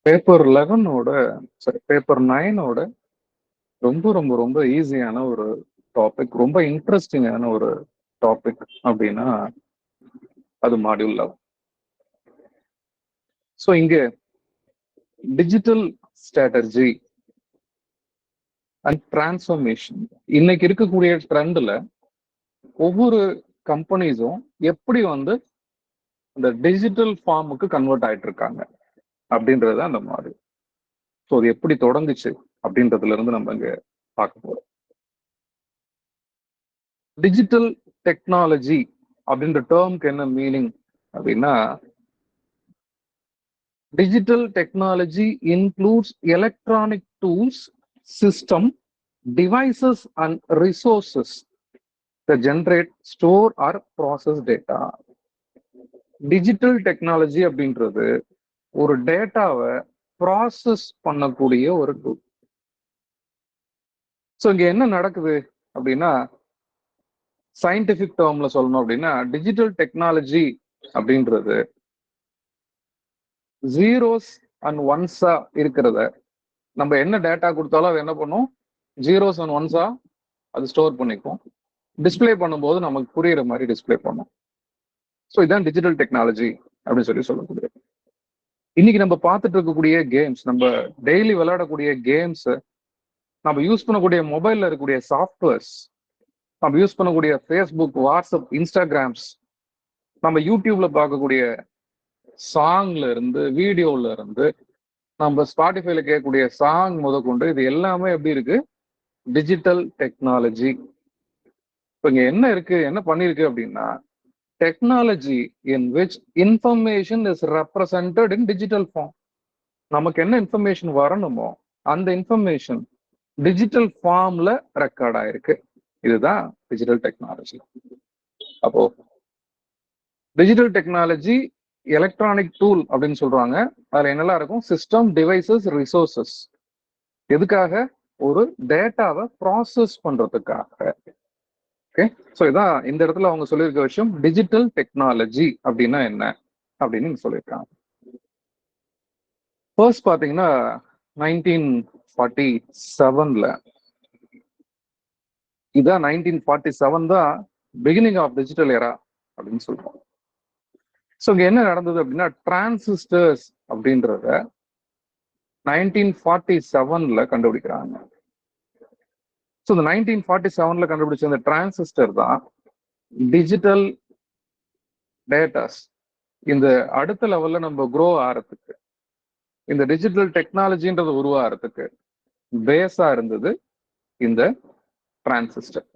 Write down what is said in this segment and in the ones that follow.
Paper 11ஓட paper 9ஓட ரொம்ப ரொம்ப ரொம்ப ஈஸியான ஒரு டாபிக், ரொம்ப இன்ட்ரெஸ்டிங்கான ஒரு டாபிக் அப்படின்னா அது மாடியூல் 11. ஸோ இங்க டிஜிட்டல் ஸ்ட்ராட்டஜி அண்ட் டிரான்ஸ்ஃபர்மேஷன், இன்னைக்கு இருக்கக்கூடிய ட்ரெண்ட்ல ஒவ்வொரு கம்பெனிஸும் எப்படி இந்த டிஜிட்டல் ஃபார்முக்கு கன்வெர்ட் ஆயிட்டு இருக்காங்க அப்படின்றது அந்த மாதிரி. ஸோ அது எப்படி தொடங்குச்சு அப்படின்றதுல இருந்து நம்ம இங்க பார்க்க போறோம். டிஜிட்டல் டெக்னாலஜி அப்படின்ற டேர்முக்கு என்ன மீனிங் அப்படின்னா, digital technology includes electronic tools, system, devices and resources that generate, store or process data. Digital technology அப்படின்றது ஒரு டேட்டாவை ப்ராசஸ் பண்ணக்கூடிய ஒரு டூல். ஸோ இங்க என்ன நடக்குது அப்படின்னா, சயின்டிபிக் டேர்ம்ல சொல்லணும் அப்படின்னா, டிஜிட்டல் டெக்னாலஜி அப்படின்றது ஜீரோஸ் அண்ட் ஒன்ஸா இருக்கிறத நம்ம என்ன டேட்டா கொடுத்தாலும் அது என்ன பண்ணும், ஜீரோஸ் அண்ட் ஒன்ஸா அது ஸ்டோர் பண்ணிக்கும். டிஸ்பிளே பண்ணும்போது நமக்கு புரியுற மாதிரி டிஸ்பிளே பண்ணும். ஸோ இதுதான் டிஜிட்டல் டெக்னாலஜி அப்படின்னு சொல்லக்கூடிய. இன்னைக்கு நம்ம பார்த்துட்டு இருக்கக்கூடிய கேம்ஸ், நம்ம டெய்லி விளையாடக்கூடிய கேம்ஸ், நம்ம யூஸ் பண்ணக்கூடிய மொபைல்ல இருக்கக்கூடிய சாஃப்ட்வேர்ஸ், நம்ம யூஸ் பண்ணக்கூடிய ஃபேஸ்புக், வாட்ஸ்அப், இன்ஸ்டாகிராம்ஸ், நம்ம யூடியூப்ல பார்க்கக்கூடிய சாங்ல இருந்து, வீடியோல இருந்து, நம்ம ஸ்பாட்டிஃபைல கேட்கக்கூடிய சாங் முதற்கொண்டு இது எல்லாமே எப்படி இருக்கு, டிஜிட்டல் டெக்னாலஜி. இப்போ இங்க என்ன இருக்கு, என்ன பண்ணிருக்கு அப்படின்னா, technology in which information is represented in digital form. நமக்கு என்ன இன்ஃபர்மேஷன் வரணுமோ அந்த இன்ஃபர்மேஷன் டிஜிட்டல் ஃபார்ம்ல ரெக்கார்ட் ஆயிருக்கு. இதுதான் டிஜிட்டல் டெக்னாலஜி. அப்போ டிஜிட்டல் டெக்னாலஜி எலக்ட்ரானிக் டூல் அப்படின்னு சொல்றாங்க. அதுல என்னெல்லாம் இருக்கும், சிஸ்டம், டிவைசஸ், ரிசோர்சஸ். எதுக்காக, ஒரு டேட்டாவை ப்ராசஸ் பண்றதுக்காக. ஓகே, ஸோ இதான் இந்த இடத்துல அவங்க சொல்லியிருக்க விஷயம். டிஜிட்டல் டெக்னாலஜி அப்படின்னா என்ன அப்படின்னு சொல்லியிருக்காங்க. ஃபர்ஸ்ட் பாத்தீங்கன்னா 1947ல, இதான் 1947 தான் பிகினிங் ஆஃப் டிஜிட்டல் எரா அப்படின்னு சொல்றோம். ஸோ இங்க என்ன நடந்தது அப்படின்னா, டிரான்சிஸ்டர்ஸ் அப்படின்றத 1947ல கண்டுபிடிக்கிறாங்க. ஸோ இந்த 1947ல கண்டுபிடிச்ச இந்த டிரான்சிஸ்டர் தான் டிஜிட்டல் டேட்டாஸ் இந்த அடுத்த லெவல்ல நம்ம குரோ ஆகிறதுக்கு, இந்த டிஜிட்டல் டெக்னாலஜின்றது உருவாகிறதுக்கு பேஸா இருந்தது இந்த டிரான்சிஸ்டர்.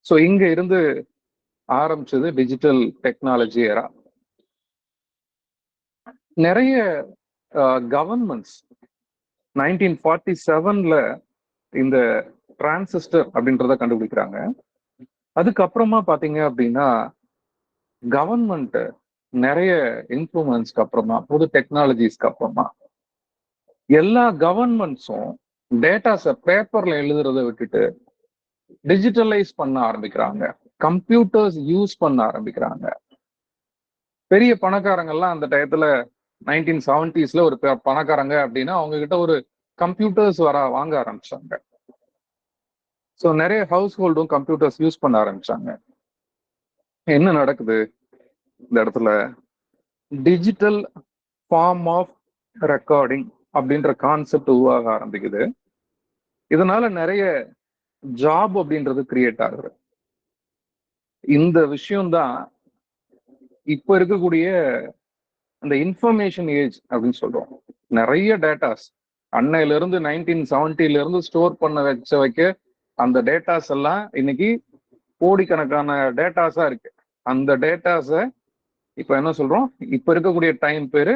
ஸோ இங்க இருந்து ஆரம்பிச்சது டிஜிட்டல் டெக்னாலஜி எரா. நிறைய கவர்மெண்ட்ஸ் 1947ல இந்த டிரான்சிஸ்டர் அப்படின்றத கண்டுபிடிக்கிறாங்க. அதுக்கப்புறமா பாத்தீங்க அப்படின்னா, கவர்மெண்ட் நிறைய இன்ஃப்ளூயன்ஸ்க்கு அப்புறமா, புது டெக்னாலஜிஸ்க்கு அப்புறமா எல்லா கவர்மெண்ட்ஸும் டேட்டாஸை பேப்பர்ல எழுதுறதை விட்டுட்டு டிஜிட்டலைஸ் பண்ண ஆரம்பிக்கிறாங்க, கம்ப்யூட்டர்ஸ் யூஸ் பண்ண ஆரம்பிக்கிறாங்க. பெரிய பணக்காரங்கள்லாம் அந்த டயத்துல 1970ஸ்ல ஒரு பணக்காரங்க அப்படின்னா அவங்க கிட்ட ஒரு கம்ப்யூட்டர்ஸ் வாங்க ஆரம்பிச்சாங்க. ஸோ நிறைய ஹவுஸ் ஹோல்டும் கம்ப்யூட்டர்ஸ் யூஸ் பண்ண ஆரம்பிச்சாங்க. என்ன நடக்குது இந்த இடத்துல, டிஜிட்டல் ஃபார்ம் ஆஃப் ரெக்கார்டிங் அப்படின்ற கான்செப்ட் உருவாக ஆரம்பிக்குது. இதனால நிறைய ஜாப் அப்படின்றது கிரியேட் ஆகுது. இந்த விஷயம்தான் இப்ப இருக்கக்கூடிய அந்த இன்ஃபர்மேஷன் ஏஜ் அப்படின்னு சொல்றோம். நிறைய டேட்டாஸ் அன்னையில இருந்து 1970ல இருந்து ஸ்டோர் பண்ண வைக்க அந்த டேட்டாஸ் எல்லாம் இன்னைக்கு கோடிக்கணக்கான டேட்டாஸா இருக்கு. அந்த டேட்டாஸை இப்ப என்ன சொல்றோம், இப்ப இருக்கக்கூடிய டைம் பேரு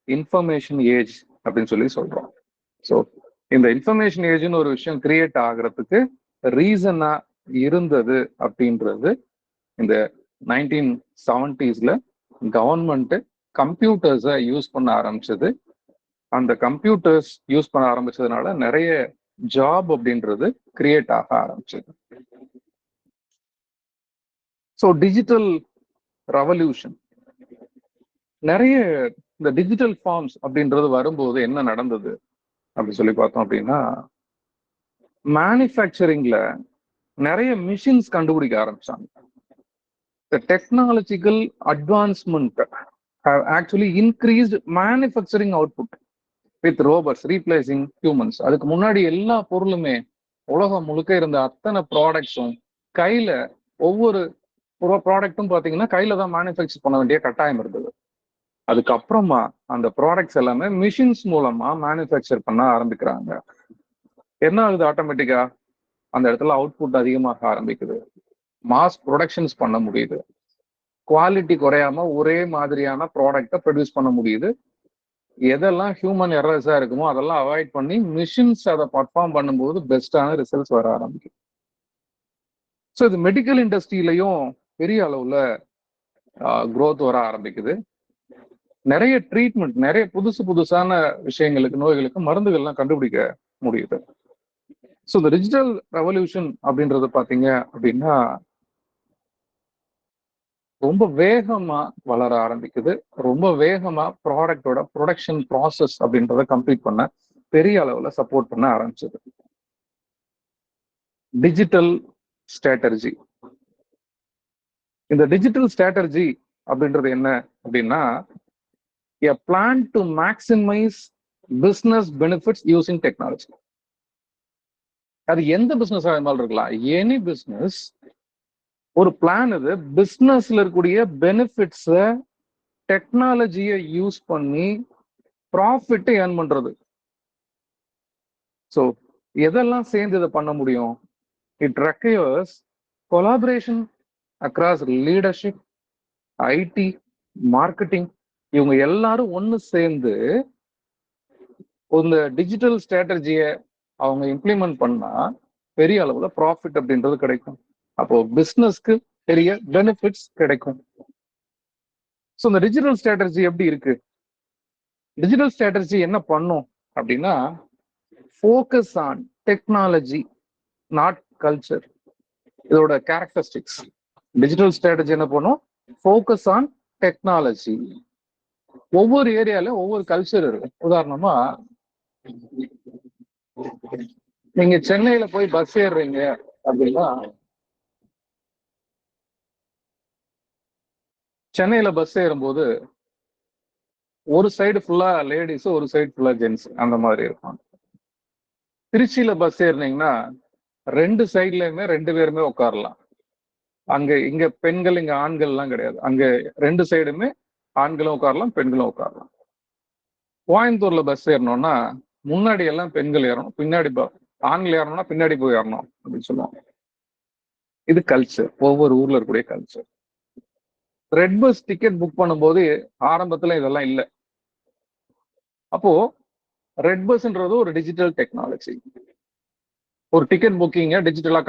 இன்ஃபர்மேஷன் ஏஜ் அப்படின்னு சொல்றோம். ஸோ இந்த இன்ஃபர்மேஷன் ஏஜ்னு ஒரு விஷயம் கிரியேட் ஆகுறதுக்கு ரீசனா இருந்தது அப்படின்றது, இந்த 1970ஸ்ல கவர்மெண்ட் கம்ப்யூட்டர்ஸை யூஸ் பண்ண ஆரம்பிச்சது. அந்த கம்ப்யூட்டர்ஸ் யூஸ் பண்ண ஆரம்பிச்சதுனால நிறைய ஜாப் அப்படின்றது கிரியேட் ஆக ஆரம்பிச்சது. ஸோ டிஜிட்டல் ரெவல்யூஷன், நிறைய இந்த டிஜிட்டல் ஃபார்ம்ஸ் அப்படின்றது வரும்போது என்ன நடந்தது அப்படின்னு சொல்லி பார்த்தோம் அப்படின்னா, மேனுஃபேக்சரிங்ல நிறைய மிஷின்ஸ் கண்டுபிடிக்க ஆரம்பிச்சாங்க. The technological advancement have actually increased manufacturing output with robots replacing humans. அதுக்கு முன்னாடி எல்லா பொருளுமே உலகம் முழுக்க இருந்த அத்தனை ப்ராடக்ட்ஸும் கையில, ஒவ்வொரு ப்ராடக்ட்டும் பாத்தீங்கன்னா கையில தான் மேனுஃபேக்சர் பண்ண வேண்டிய கட்டாயம் இருந்தது. அதுக்கப்புறமா அந்த ப்ராடக்ட்ஸ் எல்லாமே மிஷின்ஸ் மூலமா மேனுஃபேக்சர் பண்ண ஆரம்பிக்கிறாங்க. என்ன ஆகுது? ஆட்டோமேட்டிக்கா அந்த இடத்துல அவுட்புட் அதிகமாக ஆரம்பிக்குது, மாஸ் ப்ரொடக்ஷன்ஸ் பண்ண முடியுது, குவாலிட்டி குறையாம ஒரே மாதிரியான ப்ராடக்டை ப்ரொடியூஸ் பண்ண முடியுது. எதெல்லாம் ஹியூமன் எரர்ஸா இருக்குமோ அதெல்லாம் அவாய்ட் பண்ணி மிஷின்ஸ் அதை பர்ஃபார்ம் பண்ணும்போது பெஸ்டான ரிசல்ட்ஸ் வர ஆரம்பிக்கும். ஸோ இது மெடிக்கல் இண்டஸ்ட்ரியிலையும் பெரிய அளவுல growth வர ஆரம்பிக்குது. நிறைய ட்ரீட்மெண்ட், நிறைய புதுசான விஷயங்களுக்கு, நோய்களுக்கு மருந்துகள்லாம் கண்டுபிடிக்க முடியுது. ஸோ இந்த டிஜிட்டல் ரெவல்யூஷன் அப்படின்றது பாத்தீங்க அப்படின்னா ரொம்ப வேகமா வளர ஆரம்பிக்குது. ரொம்ப வேகமா ப்ராடக்டோட ப்ரொடக்ஷன் ப்ராசஸ் அப்படின்றத கம்ப்ளீட் பண்ண பெரிய அளவுல சப்போர்ட் பண்ண ஆரம்பிச்சது. Digital strategy. இந்த டிஜிட்டல் ஸ்ட்ராட்டஜி அப்படின்றது என்ன அப்படின்னா, a plan to maximize business benefits using technology. அது எந்த பிசினஸ் ஆனாலும் இருக்கலாம், எனி பிசினஸ். ஒரு பிளான் இது பிசினஸ்ல இருக்கக்கூடிய பெனிஃபிட்ஸ டெக்னாலஜியை யூஸ் பண்ணி ப்ராஃபிட்டை ஏர்ன் பண்றது. ஸோ எதெல்லாம் சேர்ந்து இதை பண்ண முடியும்? It requires collaboration across leadership, IT, marketing. இவங்க எல்லாரும் ஒன்று சேர்ந்து இந்த டிஜிட்டல் ஸ்ட்ராட்டஜியை அவங்க இம்ப்ளிமெண்ட் பண்ணா பெரிய அளவுல ப்ராஃபிட் அப்படின்றது கிடைக்கும். அப்போ பிசினஸ்க்கு பெரிய பெனிஃபிட்ஸ் கிடைக்கும். ஸோ இந்த டிஜிட்டல் ஸ்ட்ராட்டஜி எப்படி இருக்கு? டிஜிட்டல் ஸ்ட்ராட்டஜி என்ன பண்ணும் அப்படின்னா, focus on technology not culture. இதோட கேரக்டரிஸ்டிக்ஸ். டிஜிட்டல் ஸ்ட்ராட்டஜி என்ன பண்ணும்? Focus on technology. ஒவ்வொரு ஏரியால ஒவ்வொரு கல்ச்சர் இருக்கு. உதாரணமா, நீங்க சென்னையில போய் பஸ் ஏறுறீங்க அப்படின்னா, சென்னையில பஸ் ஏறும்போது ஒரு சைடு ஃபுல்லா லேடிஸ், ஒரு சைடு ஃபுல்லா ஜென்ஸ், அந்த மாதிரி இருப்பாங்க. திருச்சியில பஸ் ஏறினீங்கன்னா ரெண்டு சைட்லயுமே ரெண்டு பேருமே உட்காரலாம். அங்க இங்க பெண்கள், இங்க ஆண்கள் எல்லாம் கிடையாது. அங்க ரெண்டு சைடுமே ஆண்களும் உட்காரலாம், பெண்களும் உட்காரலாம். கோயம்புத்தூர்ல பஸ் ஏறணும்னா முன்னாடி எல்லாம் பெண்கள் ஏறணும், பின்னாடி ஆண்கள் ஏறணும்னா பின்னாடி போய் ஏறணும் அப்படின்னு சொல்லுவாங்க. இது கல்ச்சர், ஒவ்வொரு ஊர்ல இருக்கக்கூடிய culture. Red bus ticket book பண்ணும்போது ஆரம்பத்துல இதெல்லாம் இல்லை. அப்போ ரெட் பஸ்ன்றது ஒரு டிஜிட்டல் டெக்னாலஜி. ஒரு டிக்கெட் புக்கிங்க டிஜிட்டலா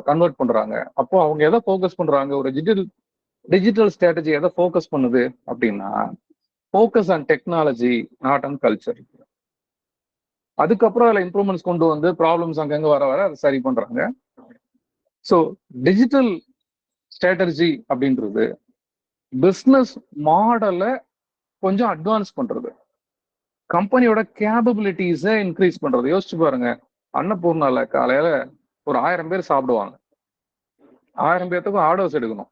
கன்வெர்ட் பண்றாங்க. அப்போ அவங்க எதை ஃபோக்கஸ் பண்றாங்க? ஒரு டிஜிட்டல் ஸ்ட்ராட்டஜி எதை ஃபோக்கஸ் பண்ணுது அப்படின்னா, focus on technology not on culture. அதுக்கப்புறம் அதில் இம்ப்ரூவ்மெண்ட்ஸ் கொண்டு வந்து ப்ராப்ளம்ஸ் அங்கங்க வர அதை சரி பண்றாங்க. ஸோ டிஜிட்டல் ஸ்ட்ராட்டஜி அப்படின்றது பிஸ்னஸ் மாடலை கொஞ்சம் அட்வான்ஸ் பண்றது, கம்பெனியோட கேபபிலிட்டிஸை இன்க்ரீஸ் பண்றது. யோசிச்சு பாருங்க, அன்னபூர்ணால காலையில ஒரு 1000 பேர் சாப்பிடுவாங்க. 1000 பேர்த்துக்கும் ஆர்டர்ஸ் எடுக்கணும்.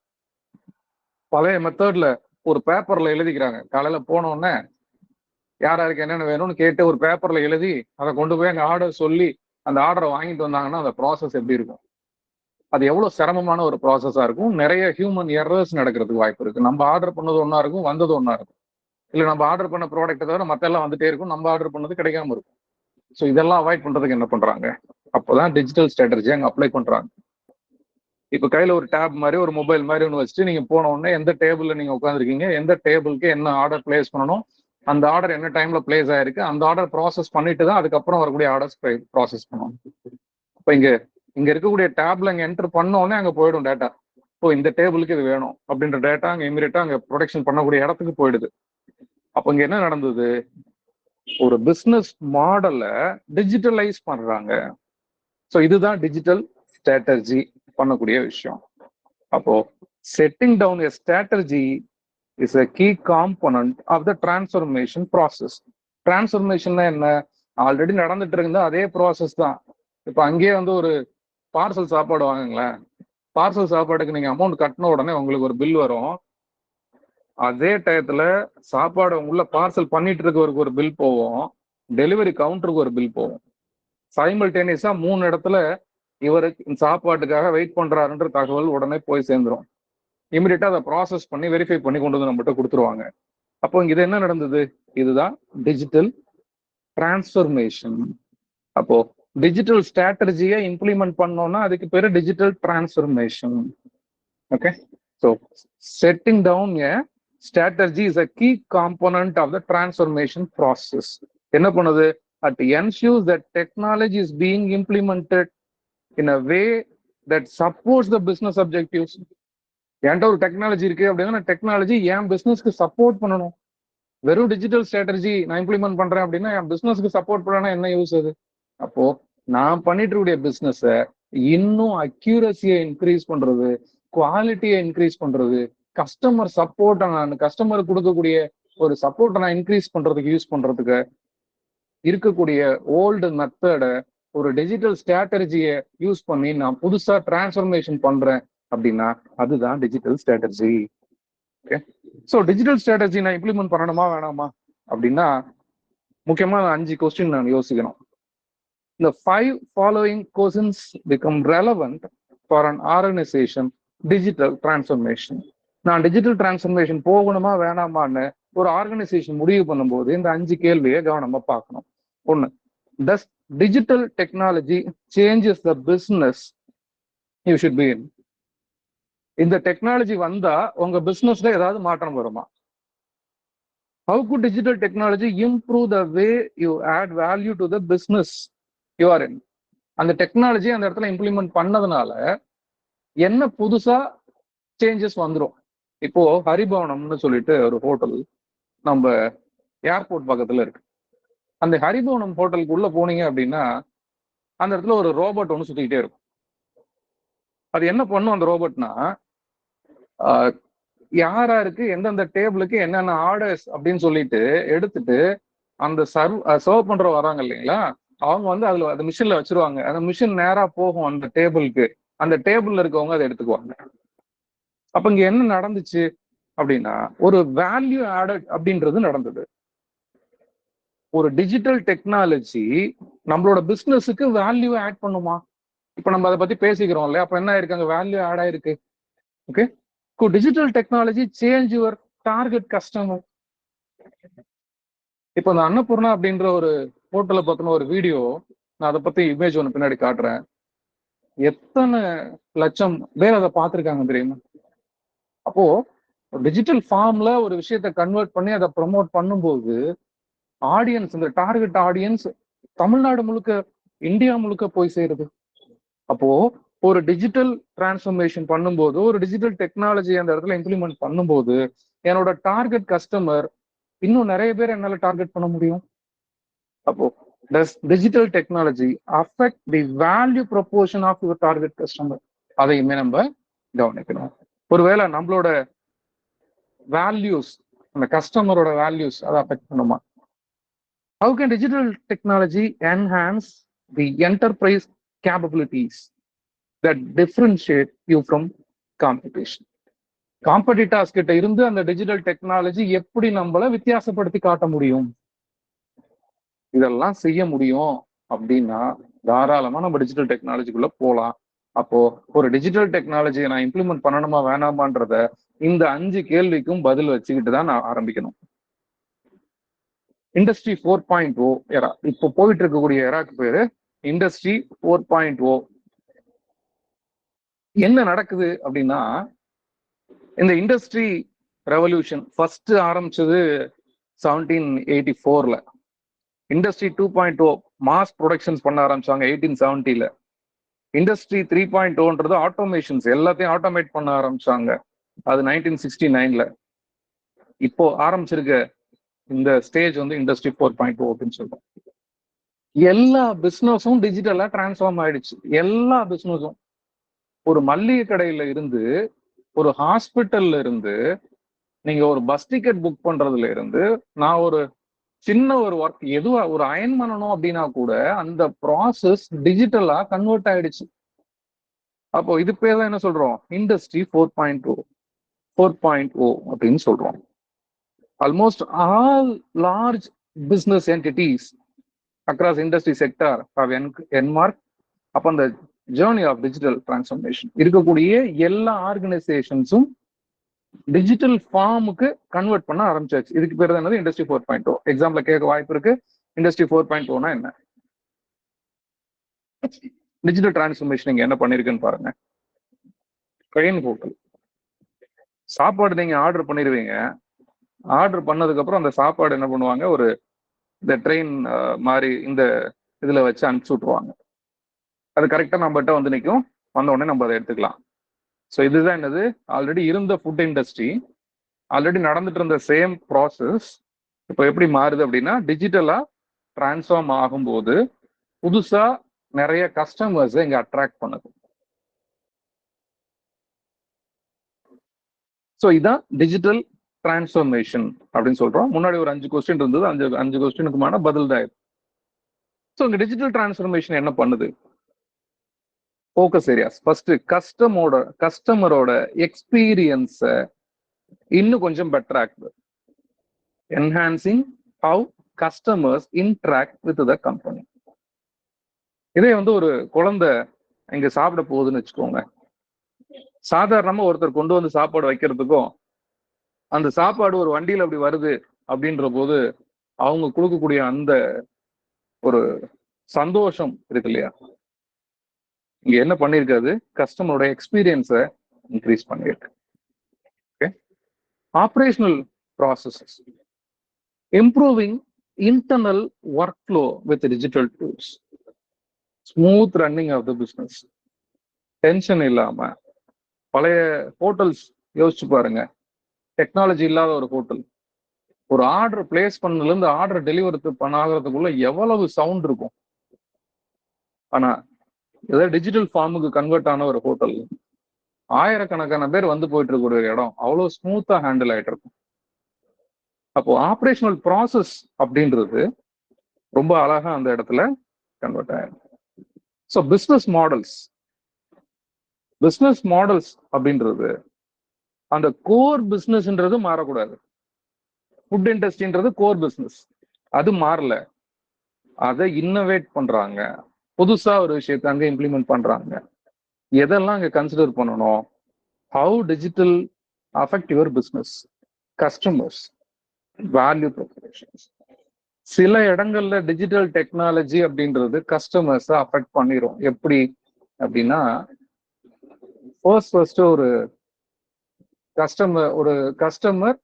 பழைய மெத்தட்ல ஒரு பேப்பர்ல எழுதிக்கிறாங்க. காலையில போன உடனே யார் யாருக்கு என்னென்ன வேணும்னு கேட்டு ஒரு பேப்பர்ல எழுதி அதை கொண்டு போய் அங்கே ஆர்டர் சொல்லி அந்த ஆர்டரை வாங்கிட்டு வந்தாங்கன்னா அந்த ப்ராசஸ் எப்படி இருக்கும்? அது எவ்வளவு சிரமமான ஒரு ப்ராசஸா இருக்கும். நிறைய ஹியூமன் எரர்ஸ் நடக்கிறதுக்கு வாய்ப்பு இருக்கு. நம்ம ஆர்டர் பண்ணது ஒன்னா இருக்கும், வந்தது ஒன்னா இருக்கும். இல்லை நம்ம ஆர்டர் பண்ண ப்ராடக்ட்டை தவிர மற்ற எல்லாம் வந்துட்டே இருக்கும், நம்ம ஆர்டர் பண்ணது கிடைக்காம இருக்கும். ஸோ இதெல்லாம் அவாய்ட் பண்றதுக்கு என்ன பண்றாங்க? அப்போதான் டிஜிட்டல் ஸ்ட்ராட்டஜி அங்கே அப்ளை பண்றாங்க. இப்போ கையில ஒரு டேப் மாதிரி, ஒரு மொபைல் மாதிரி ஒன்று வச்சுட்டு நீங்க போன உடனே எந்த டேபிள்ல நீங்க உட்காந்துருக்கீங்க, எந்த டேபிளுக்கு என்ன ஆர்டர் பிளேஸ் பண்ணணும், அந்த ஆர்டர் என்ன டைம்ல பிளேஸ் ஆயிருக்கு, அந்த ஆர்டர் ப்ராசஸ் பண்ணிட்டு தான் அதுக்கப்புறம் வரக்கூடிய ஆர்டர்ஸ் ப்ராசஸ் பண்ணணும். இப்போ இங்க இருக்கக்கூடிய டேப்ல அங்கே என்டர் பண்ண உடனே அங்கே போயிடும் டேட்டா. இப்போ இந்த டேபிளுக்கு இது வேணும் அப்படின்ற டேட்டா அங்கே இமீடியட்டா அங்கே ப்ரொடக்ஷன் பண்ணக்கூடிய இடத்துக்கு போயிடுது. அப்போ இங்க என்ன நடந்தது? ஒரு பிசினஸ் மாடலை டிஜிட்டலைஸ் பண்றாங்க. ஸோ இதுதான் டிஜிட்டல் ஸ்ட்ராட்டஜி பண்ணக்கூடிய விஷயம். அப்போ setting down a strategy is a key component of the transformation process. டிரான்ஸ்ஃபர்மேஷன் என்ன? ஆல்ரெடி நடந்துட்டு இருந்தா அதே ப்ராசஸ் தான். இப்போ அங்கேயே வந்து ஒரு பார்சல் சாப்பாடு வாங்குங்களேன். பார்சல் சாப்பாடுக்கு நீங்க அமௌண்ட் கட்டின உடனே உங்களுக்கு ஒரு பில் வரும். அதே டயத்துல சாப்பாடு உள்ள பார்சல் பண்ணிட்டு இருக்கவருக்கு ஒரு பில் போவோம், டெலிவரி கவுண்டருக்கு ஒரு பில் போவோம். சைமல்டேனியஸா 3 இடத்துல இவருக்கு சாப்பாட்டுக்காக வெயிட் பண்றாருன்ற தகவல் உடனே போய் சேர்ந்துரும். இமிடியேட்டா அதை ப்ராசஸ் பண்ணி வெரிஃபை பண்ணி கொண்டு வந்து நம்மகிட்ட கொடுத்துருவாங்க. அப்போ இது என்ன நடந்தது? இதுதான் டிஜிட்டல் டிரான்ஸ்ஃபர்மேஷன். அப்போ டிஜிட்டல் ஸ்ட்ராட்டஜியை இம்ப்ளிமெண்ட் பண்ணோம்னா அதுக்கு பேரு digital transformation. Okay, so setting down a strategy is a key component of the transformation process. என்ன பண்ணுது? It ensures that technology is being implemented in a way that supports the business objectives. என்கிட்ட ஒரு technology இருக்கு அப்படின்னா technology என் பிசினஸ்க்கு support பண்ணணும். வெறும் digital strategy நான் implement பண்றேன் அப்படின்னா என் பிசினஸ்க்கு சப்போர்ட் பண்ணனா என்ன யூஸ் அது? அப்போ நான் பண்ணிட்டு இருக்கக்கூடிய பிசினஸ இன்னும் அக்யூரசியை இன்க்ரீஸ் பண்றது, குவாலிட்டியை இன்க்ரீஸ் பண்றது, கஸ்டமர் சப்போர்ட், நான் கஸ்டமருக்கு கொடுக்கக்கூடிய ஒரு சப்போர்ட்டை நான் இன்க்ரீஸ் பண்றதுக்கு யூஸ் பண்றதுக்கு இருக்கக்கூடிய ஓல்டு மெத்தடை ஒரு டிஜிட்டல் ஸ்ட்ராட்டஜியை யூஸ் பண்ணி நான் புதுசா டிரான்ஸ்ஃபர்மேஷன் பண்றேன் அப்படின்னா அதுதான் digital strategy. Okay, so digital strategy நான் இம்ப்ளிமெண்ட் பண்ணணுமா வேணாமா அப்படின்னா முக்கியமா 5 கொஸ்டின் நான் யோசிக்கணும். The 5 following questions become relevant for an organization digital transformation. நான் டிஜிட்டல் டிரான்ஸ்ஃபர்மேஷன் போகணுமா வேணாமான்னு ஒரு ஆர்கனைசேஷன் முடிவு பண்ணும்போது இந்த 5 கேள்வியை கவனமா பார்க்கணும். 1, does digital technology changes the business you should be in? இந்த டெக்னாலஜி வந்தா உங்க பிசினஸ்ல ஏதாவது மாற்றம் வருமா? How could digital technology improve the way you add value to the business you are in? அந்த டெக்னாலஜி அந்த இடத்துல இம்ப்ளிமெண்ட் பண்ணதுனால என்ன புதுசா சேஞ்சஸ் வந்துடும். இப்போ ஹரிபவனம்னு சொல்லிட்டு ஒரு ஹோட்டல் நம்ம ஏர்போர்ட் பக்கத்துல இருக்கு. அந்த ஹரிபவனம் ஹோட்டலுக்கு உள்ள போனீங்க அப்படின்னா அந்த இடத்துல ஒரு ரோபோட் ஒன்று சுத்திக்கிட்டே இருக்கும். அது என்ன பண்ணும் அந்த ரோபோட்னா, யாராருக்கு எந்தெந்த டேபிளுக்கு என்னென்ன ஆர்டர்ஸ் அப்படின்னு சொல்லிட்டு எடுத்துட்டு அந்த சர்வ் பண்ற வராங்க இல்லைங்களா, அவங்க வந்து அதுல அந்த மிஷின்ல வச்சிருவாங்க. அந்த மிஷின் நேரா போகும் அந்த டேபிளுக்கு, அந்த டேபிள்ல இருக்கவங்க அதை எடுத்துக்குவாங்க. அப்ப இங்க என்ன நடந்துச்சு அப்படின்னா ஒரு வேல்யூ ஆடட் அப்படின்றது நடந்தது. ஒரு டிஜிட்டல் டெக்னாலஜி நம்மளோட பிசினஸுக்கு வேல்யூ ஆட் பண்ணுமா? இப்ப நம்ம அதை பத்தி பேசிக்கிறோம் இல்லையா, அப்ப என்ன ஆயிருக்கு? அங்க வேல்யூ ஆட் ஆயிருக்கு. Okay, digital technology change your target customer. இப்போ இந்த அன்னபூர்ணா அப்படின்ற ஒரு ஹோட்டலை பத்தின ஒரு வீடியோ, நான் அதை பத்தி இமேஜ் ஒன்று பின்னாடி காட்டுறேன். எத்தனை லட்சம் பேர் அதை பார்த்துருக்காங்க தெரியுமா? அப்போ டிஜிட்டல் ஃபார்ம்ல ஒரு விஷயத்தை கன்வெர்ட் பண்ணி அதை ப்ரமோட் பண்ணும்போது ஆடியன்ஸ், இந்த டார்கெட் ஆடியன்ஸ் தமிழ்நாடு முழுக்க, இந்தியா முழுக்க போய் சேருது. அப்போ ஒரு டிஜிட்டல் டிரான்ஸ்ஃபர்மேஷன் பண்ணும்போது, ஒரு டிஜிட்டல் டெக்னாலஜி அந்த இடத்துல இம்ப்ளிமெண்ட் பண்ணும்போது என்னோட டார்கெட் கஸ்டமர் இன்னும் நிறைய பேர் என்னால டார்கெட் பண்ண முடியும். அப்போ does digital technology affect the value proportion of your target customer? அதையுமே நம்ம கவனிக்கணும். ஒருவேளை நம்மளோட வேல்யூஸ், அந்த கஸ்டமரோட வேல்யூஸ் அதை அஃபெக்ட் பண்ணுமா? How can digital technology enhance the enterprise capabilities that differentiate you from competition? Competitors கிட்ட இருந்து அந்த டிஜிட்டல் டெக்னாலஜி எப்படி நம்மளை வித்தியாசப்படுத்தி காட்ட முடியும்? இதெல்லாம் செய்ய முடியும் அப்படின்னா தாராளமா நம்ம டிஜிட்டல் டெக்னாலஜிக்குள்ள போகலாம். அப்போ ஒரு டிஜிட்டல் டெக்னாலஜியை நான் இம்ப்ளிமெண்ட் பண்ணணுமா வேணாமான்றத இந்த 5 கேள்விக்கும் பதில் வச்சுக்கிட்டு தான் நான் ஆரம்பிக்கணும். இண்டஸ்ட்ரி 4.0 எரா, இப்போ போயிட்டு இருக்கக்கூடிய எராக்கு பேரு இண்டஸ்ட்ரி 4.0. என்ன நடக்குது அப்படின்னா, இந்த இண்டஸ்ட்ரி ரெவல்யூஷன் ஃபர்ஸ்ட் ஆரம்பிச்சது 1784ல. இண்டஸ்ட்ரி 2.0 மாஸ் ப்ரொடக்ஷன்ஸ் பண்ண ஆரம்பிச்சாங்க 1870ல. இண்டஸ்ட்ரி 3.0ன்றது ஆட்டோமேஷன்ஸ், எல்லாத்தையும் ஆட்டோமேட் பண்ண ஆரம்பிச்சாங்க, அது 1969ல. இப்போ ஆரம்பிச்சிருக்க இந்த ஸ்டேஜ் வந்து இண்டஸ்ட்ரி 4.0 அப்படின்னு சொல்றோம். எல்லா பிசினஸும் டிஜிட்டலா டிரான்ஸ்ஃபார்ம் ஆயிடுச்சு. எல்லா பிசினஸும், ஒரு மல்லிகை கடையில இருந்து, ஒரு ஹாஸ்பிட்டல்ல இருந்து, நீங்க ஒரு பஸ் டிக்கெட் புக் பண்றதுல இருந்து நான் ஒரு சின்ன ஒரு ஒர்க் எதுவா ஒரு அயன் பண்ணணும் அப்படின்னா கூட அந்த ப்ராசஸ் டிஜிட்டலா கன்வெர்ட் ஆயிடுச்சு. அப்போ இது பேர் தான் என்ன சொல்றோம், இண்டஸ்ட்ரி 4.0 அப்படின்னு சொல்றோம். Almost all large business entities across industry sector have embarked upon the journey of digital transformation. இருக்கக்கூடிய எல்லா ஆர்கனைசேஷன்ஸும் டிஜிட்டல் ஃபார்முக்கு கன்வெர்ட் பண்ண ஆரம்பிச்சாச்சு. இதுக்கு பேர் தான் என்னது, இண்டஸ்ட்ரி 4.0. எக்ஸாம்பிள் கேட்க வாய்ப்பு இருக்கு. இண்டஸ்ட்ரி 4.0னா என்ன? டிஜிட்டல் டிரான்ஸ்ஃபர்மேஷன் நீங்க என்ன பண்ணிருக்குன்னு பாருங்க. ட்ரெயின் ஹோட்டல் சாப்பாடு நீங்க ஆர்டர் பண்ணிடுவீங்க. ஆர்டர் பண்ணதுக்கு அப்புறம் அந்த சாப்பாடு என்ன பண்ணுவாங்க, ஒரு இந்த ட்ரெயின் மாதிரி இந்த இதுல வச்சு அனுப்பிச்சு விட்டுருவாங்க. அது கரெக்டா நம்மகிட்ட வந்து நிற்கும். வந்த உடனே நம்ம அதை எடுத்துக்கலாம். ஸோ இதுதான் என்னது, ஆல்ரெடி இருந்த ஃபுட் இண்டஸ்ட்ரி, ஆல்ரெடி நடந்துட்டு இருந்த சேம் ப்ராசஸ் இப்போ எப்படி மாறுது அப்படின்னா, டிஜிட்டலா டிரான்ஸ்ஃபார்ம் ஆகும்போது புதுசா நிறைய கஸ்டமர்ஸை இங்க அட்ராக்ட் பண்ணுது. ஸோ இதான் டிஜிட்டல் டிரான்ஸ்ஃபர்மேஷன் அப்படின்னு சொல்றோம். முன்னாடி ஒரு 5 கொஸ்டின் இருந்தது, அஞ்சு கொஸ்டினுக்குமான பதில் தான். ஸோ இங்க டிஜிட்டல் டிரான்ஸ்ஃபர்மேஷன் என்ன பண்ணுது? Focus areas. ஃபர்ஸ்ட் கஸ்டமரோட எக்ஸ்பீரியன்ஸை இன்னும் கொஞ்சம் பெட்டர் ஆக்குது. Enhancing how customers interact with the company. இதே வந்து ஒரு குழந்தை இங்க சாப்பிட போகுதுன்னு வச்சுக்கோங்க. சாதாரணமா ஒருத்தர் கொண்டு வந்து சாப்பாடு வைக்கிறதுக்கும் அந்த சாப்பாடு ஒரு வண்டியில அப்படி வருது அப்படின்ற போது அவங்க கொடுக்கக்கூடிய அந்த ஒரு சந்தோஷம் இருக்கு இல்லையா, இங்க என்ன பண்ணிருக்காது, கஸ்டமரோட எக்ஸ்பீரியன்ஸை இன்க்ரீஸ் பண்ணிருக்கு. Okay, operational processes, improving internal work flow with digital tools, smooth running of the business, tension இல்லாம. பழைய ஹோட்டல்ஸ் யோசிச்சு பாருங்க, டெக்னாலஜி இல்லாத ஒரு ஹோட்டல், ஒரு ஆர்டர் பிளேஸ் பண்ணதுல இருந்து ஆர்டர் டெலிவரி பண்ணாகிறதுக்குள்ள எவ்வளவு சவுண்ட் இருக்கும். ஆனா ஏதாவது டிஜிட்டல் ஃபார்முக்கு கன்வெர்ட் ஆன ஒரு ஹோட்டல், ஆயிரக்கணக்கான பேர் வந்து போயிட்டு இருக்க ஒரு இடம் அவ்வளவு ஸ்மூத்தா ஹேண்டில் ஆயிட்டு இருக்கும். அப்போ ஆப்ரேஷனல் ப்ராசஸ் அப்படின்றது ரொம்ப அழகா அந்த இடத்துல கன்வெர்ட் ஆயிடும். ஸோ பிஸ்னஸ் மாடல்ஸ் அப்படின்றது அந்த கோர் பிஸ்னஸ்ன்றது மாறக்கூடாது. ஃபுட் இண்டஸ்ட்ரின்றது கோர் பிஸ்னஸ், அது மாறல. அதை இன்னோவேட் பண்றாங்க, புதுசா ஒரு விஷயத்தை அங்க இம்ப்ளிமெண்ட் பண்றாங்க. எதெல்லாம் அங்க கன்சிடர் பண்ணணும், how digital affect your business, customers, value proportions. சில இடங்கள்ல டிஜிட்டல் டெக்னாலஜி அப்படின்றது கஸ்டமர்ஸை அஃபெக்ட் பண்ணிரும். எப்படி அப்படின்னா, ஃபர்ஸ்ட் ஒரு கஸ்டமர்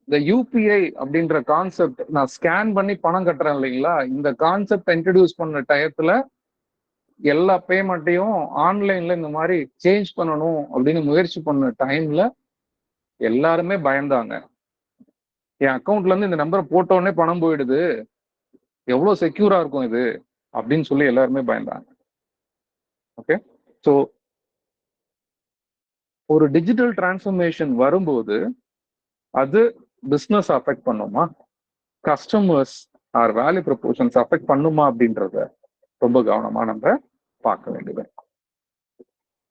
இந்த யூபிஐ அப்படின்ற கான்செப்ட், நான் ஸ்கேன் பண்ணி பணம் கட்டுறேன் இல்லைங்களா, இந்த கான்செப்ட் இன்ட்ரடியூஸ் பண்ண டயத்துல எல்லா பேமெண்ட்டையும் ஆன்லைன்ல இந்த மாதிரி சேஞ்ச் பண்ணணும் அப்படின்னு முயற்சி பண்ண டைம்ல எல்லாருமே பயந்தாங்க. என் அக்கௌண்ட்ல இருந்து இந்த நம்பரை போட்டோடனே பணம் போயிடுது, எவ்வளவு செக்யூரா இருக்கும் இது அப்படின்னு சொல்லி எல்லாருமே பயந்தாங்க. ஓகே, ஸோ ஒரு டிஜிட்டல் டிரான்ஸ்ஃபர்மேஷன் வரும்போது அது பிஸ்னஸ் அஃபெக்ட் பண்ணுமா, customers or value propositions affect பண்ணுமா அப்படின்றத ரொம்ப கவனமா நம்ம பார்க்க வேண்டியது.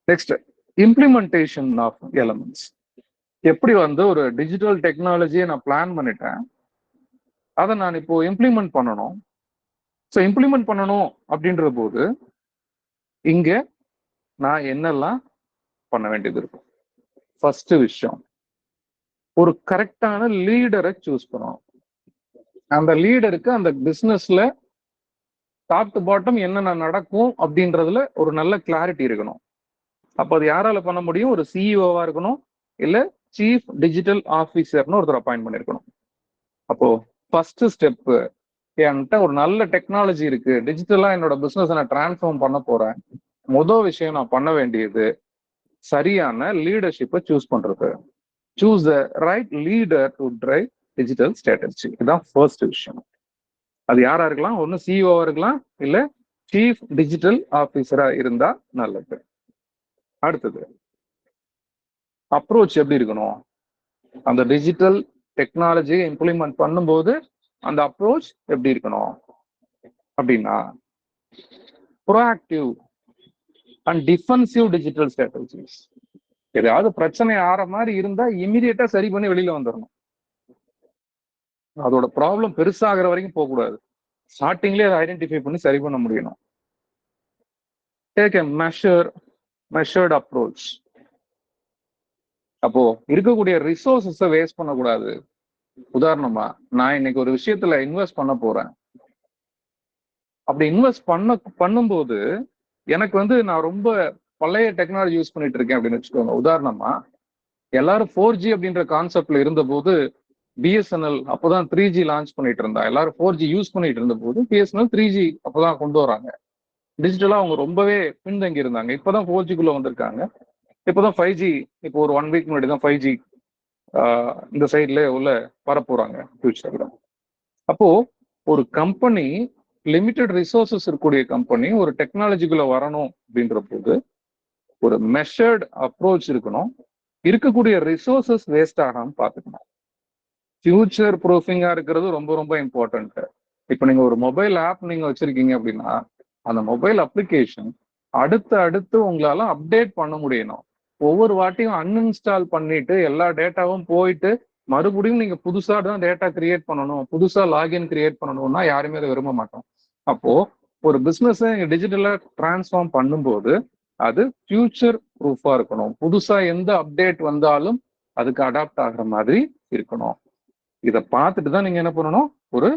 Next, implementation of elements. எப்படி வந்து ஒரு டிஜிட்டல் டெக்னாலஜியை நான் பிளான் பண்ணிட்டேன், அதை நான் இப்போ இம்ப்ளிமெண்ட் பண்ணணும். ஸோ இம்ப்ளிமெண்ட் பண்ணணும் அப்படின்ற போது இங்க நான் என்னெல்லாம் பண்ண வேண்டியது இருக்கும்? ஃபர்ஸ்ட் விஷயம், ஒரு கரெக்டான லீடரை சூஸ் பண்ணணும். அந்த லீடருக்கு அந்த பிசினஸ்ல டாப் டு பாட்டம் என்னென்ன நடக்கும் அப்படின்றதுல ஒரு நல்ல கிளாரிட்டி இருக்கணும். அப்போ அது யாரால பண்ண முடியும்? ஒரு சிஇஓவா இருக்கணும், இல்ல சீஃப் டிஜிட்டல் ஆஃபீஸர்னு ஒருத்தர் அப்பாயிண்ட் பண்ணிருக்கணும். அப்போ ஃபர்ஸ்ட் ஸ்டெப், என்கிட்ட ஒரு நல்ல டெக்னாலஜி இருக்கு, டிஜிட்டலா என்னோட பிசினஸ் நான் டிரான்ஸ்ஃபார்ம் பண்ண போறேன், முதல் விஷயம் நான் பண்ண வேண்டியது சரியான லீடர்ஷிப்பை சூஸ் பண்றது. Choose the right leader to drive digital strategy. இதுதான் ஃபர்ஸ்ட் விஷயம். அது யாரா இருக்கலாம், ஒன்னு சிஇஓவா இருக்கலாம், இல்ல சீஃப் டிஜிட்டல் ஆஃபீஸரா இருந்தா நல்லது. அடுத்தது, அப்ரோச் எப்படி இருக்கணும்? அந்த டிஜிட்டல் டெக்னாலஜியை இம்ப்ளிமெண்ட் பண்ணும்போது அந்த அப்ரோச் எப்படி இருக்கணும் அப்படின்னா, proactive and defensive digital strategies. ஏதாவது பிரச்சனை ஆற மாதிரி இருந்தா இமீடியட்டா சரி பண்ணி வெளியில வந்துடணும். அதோட ப்ராப்ளம் பெருசாகிற வரைக்கும் போகக்கூடாது. ஸ்டார்டிங்லேயே அதை ஐடென்டிஃபை பண்ணி சரி பண்ண முடியணும். Take a measured approach. அப்போ இருக்கக்கூடிய ரிசோர்சஸை வேஸ்ட் பண்ணக்கூடாது. உதாரணமா, நான் இன்னைக்கு ஒரு விஷயத்துல இன்வெஸ்ட் பண்ண போறேன். அப்படி இன்வெஸ்ட் பண்ணும்போது எனக்கு நான் ரொம்ப பழைய டெக்னாலஜி யூஸ் பண்ணிட்டு இருக்கேன் அப்படின்னு வச்சுக்கோங்க. உதாரணமா, எல்லாரும் 4G அப்படின்ற கான்செப்ட்ல இருந்த போது பிஎஸ்என்எல் அப்போதான் 3G லான்ச் பண்ணிட்டு இருந்தா. எல்லாரும் 4G யூஸ் பண்ணிட்டு இருந்த போது பிஎஸ்என்எல் 3G அப்போதான் கொண்டு வராங்க. டிஜிட்டலா அவங்க ரொம்பவே பின்தங்கி இருந்தாங்க. இப்பதான் 4Gக்குள்ள வந்திருக்காங்க. இப்போதான் 5G, இப்போ ஒரு 1 வீக் முன்னாடி தான் 5G இந்த சைட்ல உள்ள வரப்போறாங்க ஃபியூச்சர்ல. அப்போ ஒரு கம்பெனி, லிமிடெட் ரிசோர்சஸ் இருக்கக்கூடிய கம்பெனி ஒரு டெக்னாலஜிக்குள்ள வரணும் அப்படின்ற போது ஒரு மெஷர்ட் அப்ரோச் இருக்கணும். இருக்கக்கூடிய ரிசோர்சஸ் வேஸ்ட் ஆகாம பார்த்துக்கணும். ஃபியூச்சர் ப்ரூஃபிங்கா இருக்கிறது ரொம்ப ரொம்ப இம்பார்ட்டன்ட். இப்போ நீங்க ஒரு மொபைல் ஆப் நீங்க வச்சிருக்கீங்க அப்படின்னா, அந்த மொபைல் அப்ளிகேஷன் அடுத்து உங்களால அப்டேட் பண்ண முடியணும். ஒவ்வொரு வாட்டியும் அன்இன்ஸ்டால் பண்ணிட்டு எல்லா டேட்டாவும் போயிட்டு மறுபடியும் நீங்க புதுசா தான் டேட்டா கிரியேட் பண்ணணும், புதுசா லாகின் கிரியேட் பண்ணணும்னா யாருமே அதை விரும்ப மாட்டோம். அப்போ ஒரு பிசினஸ் டிஜிட்டலா டிரான்ஸ்ஃபார்ம் பண்ணும்போது அது ஃபியூச்சர் ப்ரூஃபா இருக்கணும். புதுசா எந்த அப்டேட் வந்தாலும் அதுக்கு அடாப்ட் ஆகிற மாதிரி இருக்கணும். இதை பார்த்துட்டு தான் நீங்க என்ன பண்ணணும், ஒரு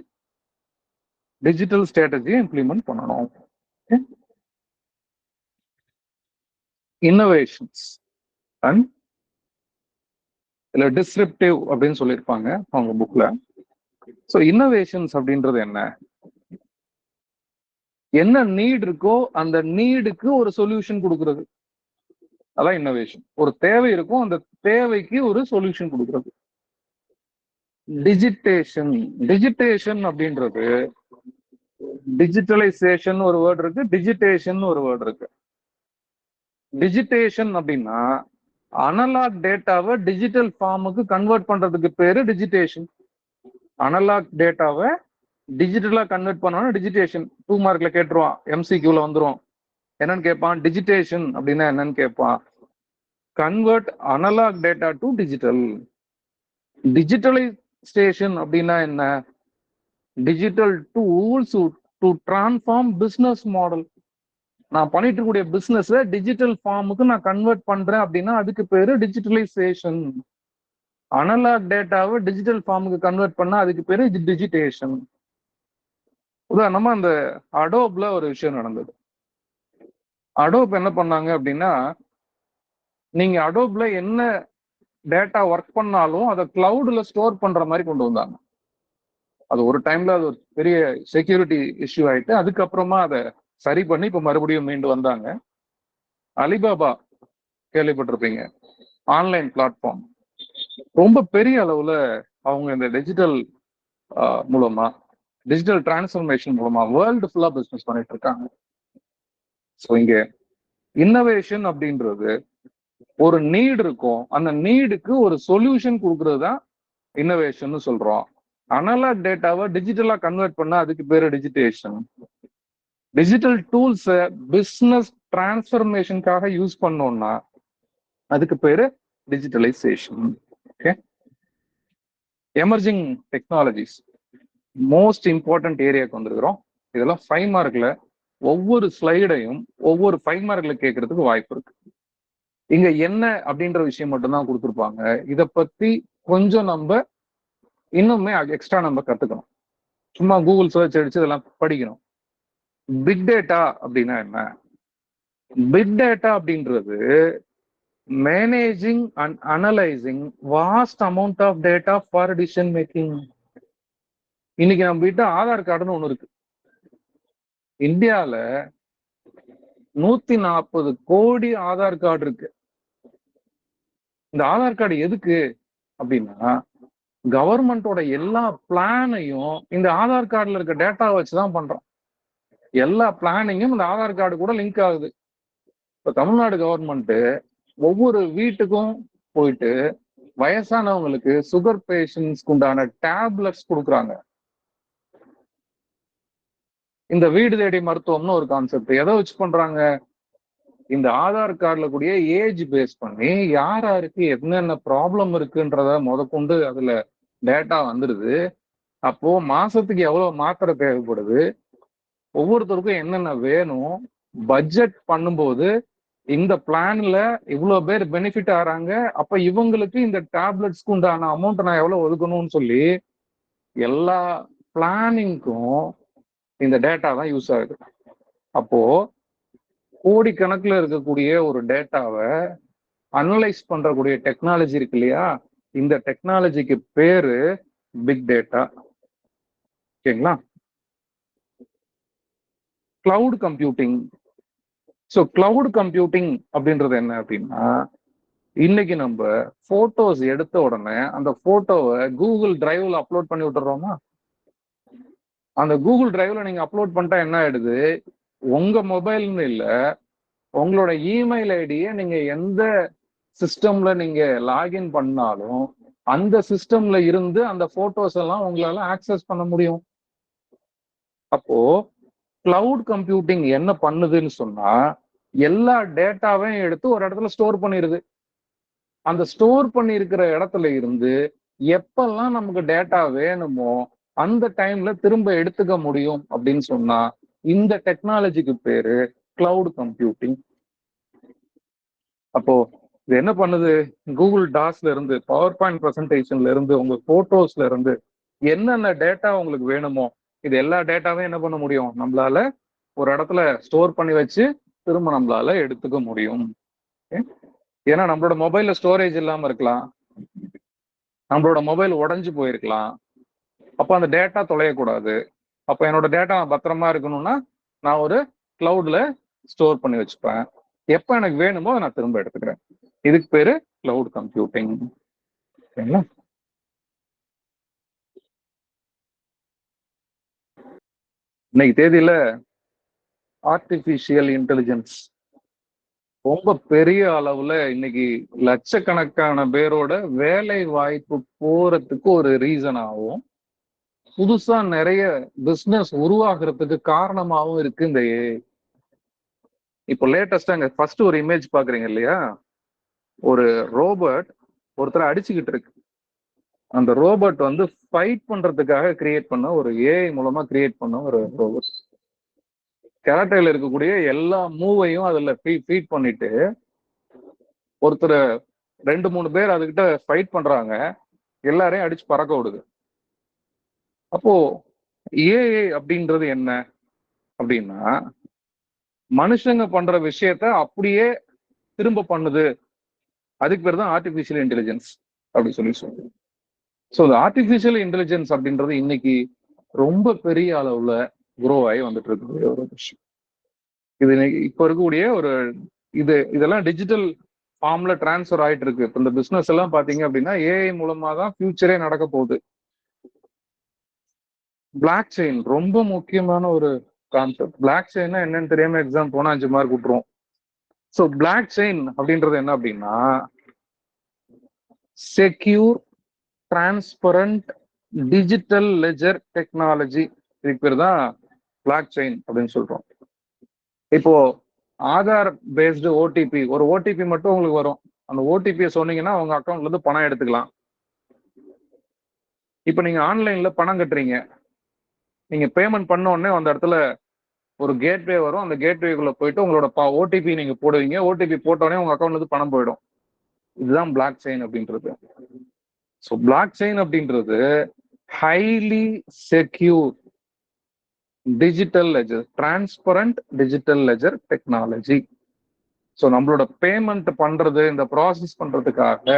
டிஜிட்டல் ஸ்ட்ராட்டஜியை இம்ப்ளிமெண்ட் பண்ணணும். இன்னோவேஷன்ஸ் அண்ட் இல்ல டிஸ்ரப்டிவ் அப்படின்னு சொல்லியிருப்பாங்க அவங்க புக்ல. ஸோ இன்னோவேஷன்ஸ் அப்படின்றது என்ன நீட் இருக்கோ அந்த நீடுக்கு ஒரு சொல்யூஷன் கொடுக்கறது, அதான் இன்னோவேஷன். ஒரு தேவை இருக்கும், அந்த தேவைக்கு ஒரு சொல்யூஷன் கொடுக்கறது. டிஜிட்டேஷன் அப்படின்றது, டிஜிட்டலைசேஷன் ஒரு வேர்டு இருக்கு, டிஜிட்டேஷன் ஒரு வேர்டு இருக்கு. டிஜிட்டேஷன் அப்படின்னா அனலாக் டேட்டாவை டிஜிட்டல் ஃபார்முக்கு கன்வெர்ட் பண்றதுக்கு பேரு டிஜிட்டேஷன். அனலாக் டேட்டாவை டிஜிட்டலா கன்வெர்ட் பண்ணணும் டிஜிட்டேஷன். 2 மார்க்ல கேட்டுருவான், எம்சிக்யூல வந்துரும். என்னன்னு கேட்பான், டிஜிட்டேஷன் அப்படின்னா என்னன்னு கேட்பான். Convert analog data to digital. Digitalization அப்படின்னா என்ன, digital tools to transform business model. நான் பண்ணிட்டு இருக்கக்கூடிய பிசினஸ் டிஜிட்டல் ஃபார்முக்கு நான் கன்வெர்ட் பண்றேன் அப்படின்னா அதுக்கு பேரு டிஜிட்டலைசேஷன். அனலாக் டேட்டாவை டிஜிட்டல் ஃபார்முக்கு கன்வெர்ட் பண்ணா அதுக்கு பேரு டிஜிட்டேஷன். உதாரணமா அந்த அடோப்ல ஒரு விஷயம் நடந்தது. அடோப் என்ன பண்ணாங்க அப்படின்னா, நீங்க அடோப்ல என்ன டேட்டா ஒர்க் பண்ணாலும் அதை கிளவுட்ல ஸ்டோர் பண்ற மாதிரி கொண்டு வந்தாங்க. அது ஒரு டைம்ல அது ஒரு பெரிய செக்யூரிட்டி இஷ்யூ ஆயிட்டு அதுக்கப்புறமா அதை சரி பண்ணி இப்ப மறுபடியும் மீண்டு வந்தாங்க. அலிபாபா கேள்விப்பட்டிருப்பீங்க, ஆன்லைன் பிளாட்ஃபார்ம். ரொம்ப பெரிய அளவுல அவங்க இந்த டிஜிட்டல் மூலமா, டிஜிட்டல் டிரான்ஸ்ஃபர்மேஷன் மூலமா வேர்ல்டு ஃபுல்லா பிசினஸ் பண்ணிட்டு இருக்காங்க. ஸோ இங்க இன்னோவேஷன் அப்படின்றது ஒரு நீட் இருக்கும், அந்த நீடுக்கு ஒரு சொல்யூஷன் கொடுக்கறது தான் இன்னோவேஷன் சொல்றோம். அனலாக் டேட்டாவை டிஜிட்டலா கன்வெர்ட் பண்ணா அதுக்கு பேரு டிஜிட்டேஷன். டிஜிட்டல் டூல்ஸ் பிசினஸ் டிரான்ஸ்ஃபர்மேஷனுக்காக யூஸ் பண்ணோம்னா அதுக்கு பேரு digitalisation. Okay, emerging technologies most important ஏரியாவுக்கு வந்திருக்கிறோம். இதெல்லாம் 5 மார்க்ல ஒவ்வொரு ஸ்லைடையும் ஒவ்வொரு 5 மார்க்ல கேட்கறதுக்கு வாய்ப்பு இருக்கு. இங்க என்ன அப்படின்ற விஷயம் மட்டும்தான் கொடுத்துருப்பாங்க. இதை பத்தி கொஞ்சம் நம்ம இன்னுமே எக்ஸ்ட்ரா நம்ம கத்துக்கணும். சும்மா கூகுள் சர்ச் அடிச்சு இதெல்லாம் படிக்கணும். பிக் டேட்டா அப்படின்னா என்ன? பிக் டேட்டா அப்படின்றது managing and analysing vast amount of data for decision making. இன்னைக்கு நம்ம கிட்ட ஆதார் கார்டுன்னு ஒண்ணு இருக்கு. இந்தியால 140 கோடி ஆதார் கார்டு இருக்கு. இந்த ஆதார் கார்டு எதுக்கு அப்படின்னா, கவர்மெண்டோட எல்லா பிளானையும் இந்த ஆதார் கார்டுல இருக்க டேட்டா வச்சுதான் பண்றோம். எல்லா பிளானிங்கும் இந்த ஆதார் கார்டு கூட லிங்க் ஆகுது. இப்ப தமிழ்நாடு கவர்மெண்ட் ஒவ்வொரு வீட்டுக்கும் போயிட்டு வயசானவங்களுக்கு சுகர் பேஷண்ட்ஸ்க்கு உண்டான டேப்லெட்ஸ் கொடுக்குறாங்க. இந்த வீடு தேடி மருத்துவம்னு ஒரு கான்செப்ட் எதை வச்சு பண்றாங்க? இந்த ஆதார் கார்டுல கூடிய ஏஜ் பேஸ் பண்ணி யார் யாருக்கு என்னென்ன ப்ராப்ளம் இருக்குன்றத முதற்கொண்டு அதுல டேட்டா வந்துடுது. அப்போ மாசத்துக்கு எவ்வளவு மாத்திரை தேவைப்படுது, ஒவ்வொருத்தருக்கும் என்னென்ன வேணும், பட்ஜெட் பண்ணும்போது இந்த பிளான்ல இவ்வளவு பேர் பெனிஃபிட் ஆறாங்க, அப்ப இவங்களுக்கு இந்த டேப்லெட்ஸ்க்கு உண்டான அமௌண்ட் நான் எவ்வளவு ஒதுக்கணும்னு சொல்லி எல்லா பிளானிங்க்கும் இந்த டேட்டா தான் யூஸ் ஆகுது. அப்போ கோடிக்கணக்கில் இருக்கக்கூடிய ஒரு டேட்டாவை அனலைஸ் பண்றக்கூடிய டெக்னாலஜி இருக்கு இல்லையா, இந்த டெக்னாலஜிக்கு பேரு பிக் டேட்டா. ஓகேங்களா? Cloud computing. So cloud computing அப்படின்றது என்ன அப்படின்னா, இன்னைக்கு நம்ம போட்டோஸ் எடுத்த உடனே அந்த போட்டோவை கூகுள் டிரைவ்ல அப்லோட் பண்ணி விட்டுறோமா? அந்த கூகுள் டிரைவ்ல நீங்க அப்லோட் பண்ணிட்டா என்ன ஆயிடுது, உங்க மொபைல்னு இல்ல, உங்களோட இமெயில் ஐடியை நீங்க எந்த சிஸ்டம்ல நீங்க லாகின் பண்ணாலும் அந்த சிஸ்டம்ல இருந்து அந்த போட்டோஸ் எல்லாம் உங்களால ஆக்சஸ் பண்ண முடியும். அப்போ கிளவுட் கம்ப்யூட்டிங் என்ன பண்ணுதுன்னு சொன்னா, எல்லா டேட்டாவையும் எடுத்து ஒரு இடத்துல ஸ்டோர் பண்ணிருது. அந்த ஸ்டோர் பண்ணி இருக்கிற இடத்துல இருந்து எப்பெல்லாம் நமக்கு டேட்டா வேணுமோ அந்த டைம்ல திரும்ப எடுத்துக்க முடியும் அப்படின்னு சொன்னா இந்த டெக்னாலஜிக்கு பேரு கிளவுட் கம்ப்யூட்டிங். அப்போ இது என்ன பண்ணுது, கூகுள் டாஸ்ல இருந்து, பவர் பாயிண்ட் பிரசன்டேஷன்ல இருந்து, உங்க போட்டோஸ்ல இருந்து என்னென்ன டேட்டா உங்களுக்கு வேணுமோ இது எல்லா டேட்டாவையும் என்ன பண்ண முடியும், நம்மளால ஒரு இடத்துல ஸ்டோர் பண்ணி வச்சு திரும்ப நம்மளால எடுத்துக்க முடியும். ஏன்னா நம்மளோட மொபைல்ல ஸ்டோரேஜ் இல்லாம இருக்கலாம், நம்மளோட மொபைல் உடஞ்சு போயிருக்கலாம், அப்ப அந்த டேட்டா தொலையக்கூடாது. அப்ப என்னோட டேட்டா பத்திரமா இருக்கணும்னா நான் ஒரு கிளவுட்ல ஸ்டோர் பண்ணி வச்சுப்பேன், எப்ப எனக்கு வேணுமோ நான் திரும்ப எடுத்துக்கிறேன். இதுக்கு பேரு கிளவுட் கம்ப்யூட்டிங். சரிங்களா? இன்னைக்கு தேதியில ஆர்டிபிஷியல் இன்டெலிஜென்ஸ் ரொம்ப பெரிய அளவுல இன்னைக்கு லட்சக்கணக்கான பேரோட வேலை வாய்ப்பு போறதுக்கு ஒரு ரீசன் ஆகும், புதுசா நிறைய பிசினஸ் உருவாகிறதுக்கு காரணமாகவும் இருக்கு இந்த AI. இப்போ லேட்டஸ்டா அங்க ஃபர்ஸ்ட் ஒரு இமேஜ் பாக்குறீங்க இல்லையா, ஒரு ரோபோட் ஒருத்தரை அடிச்சுக்கிட்டு இருக்கு. அந்த ரோபோட் வந்து ஃபைட் பண்றதுக்காக கிரியேட் பண்ண ஒரு AI மூலமா கிரியேட் பண்ண ஒரு ரோபோட். கராட்டேல இருக்கக்கூடிய எல்லா மூவையும் அதுல ஃபீட் பண்ணிட்டு ஒருத்தர் 2-3 பேர் அதுகிட்ட ஃபைட் பண்றாங்க, எல்லாரையும் அடிச்சு பறக்க விடுது. அப்போ AI அப்படின்றது என்ன அப்படின்னா, மனுஷங்க பண்ற விஷயத்த அப்படியே திரும்ப பண்ணுது, அதுக்கு பேர் தான் ஆர்டிபிஷியல் இன்டெலிஜென்ஸ் அப்படி சொல்லுவோம். ஸோ இந்த ஆர்டிபிஷியல் இன்டெலிஜென்ஸ் அப்படின்றது இன்னைக்கு ரொம்ப பெரிய அளவுல குரோ ஆகி வந்துட்டு இருக்கக்கூடிய ஒரு விஷயம். இது இப்ப இருக்கக்கூடிய ஒரு இதெல்லாம் டிஜிட்டல் ஃபார்ம்ல டிரான்ஸ்ஃபர் ஆயிட்டு இருக்கு. இப்போ இந்த பிசினஸ் எல்லாம் பாத்தீங்க அப்படின்னா AI மூலமா தான் ஃபியூச்சரே நடக்க போகுது. பிளாக் செயின் ரொம்ப முக்கியமான ஒரு கான்செப்ட். பிளாக் செயின்னா என்னன்னு தெரியாம எக்ஸாம் போனா 5 மார்க் விட்டுரும். ஸோ பிளாக் செயின் அப்படின்றது என்ன அப்படின்னா, secure transparent digital ledger technology, இதுக்கு பேர் தான் பிளாக் செயின் அப்படின்னு சொல்றோம். இப்போ ஆதார் பேஸ்டு ஓடிபி, ஒரு ஓடிபி மட்டும் உங்களுக்கு வரும், அந்த ஓடிபியை சொன்னீங்கன்னா உங்க அக்கௌண்ட்ல இருந்து பணம் எடுத்துக்கலாம். இப்போ நீங்க ஆன்லைன்ல பணம் கட்டுறீங்க, நீங்க பேமெண்ட் பண்ண உடனே அந்த இடத்துல ஒரு கேட்வே வரும், அந்த கேட்வேக்குள்ள போயிட்டு உங்களோட ஓடிபி நீங்க போடுவீங்க, ஓடிபி போட்டோடனே உங்க அக்கௌண்ட்ல இருந்து பணம் போயிடும். இதுதான் பிளாக் செயின் அப்படின்றது. ஸோ பிளாக் செயின் அப்படின்றது highly secure digital ledger, transparent digital ledger technology. So நம்மளோட பேமெண்ட் பண்றது, இந்த ப்ராசஸ் பண்றதுக்காக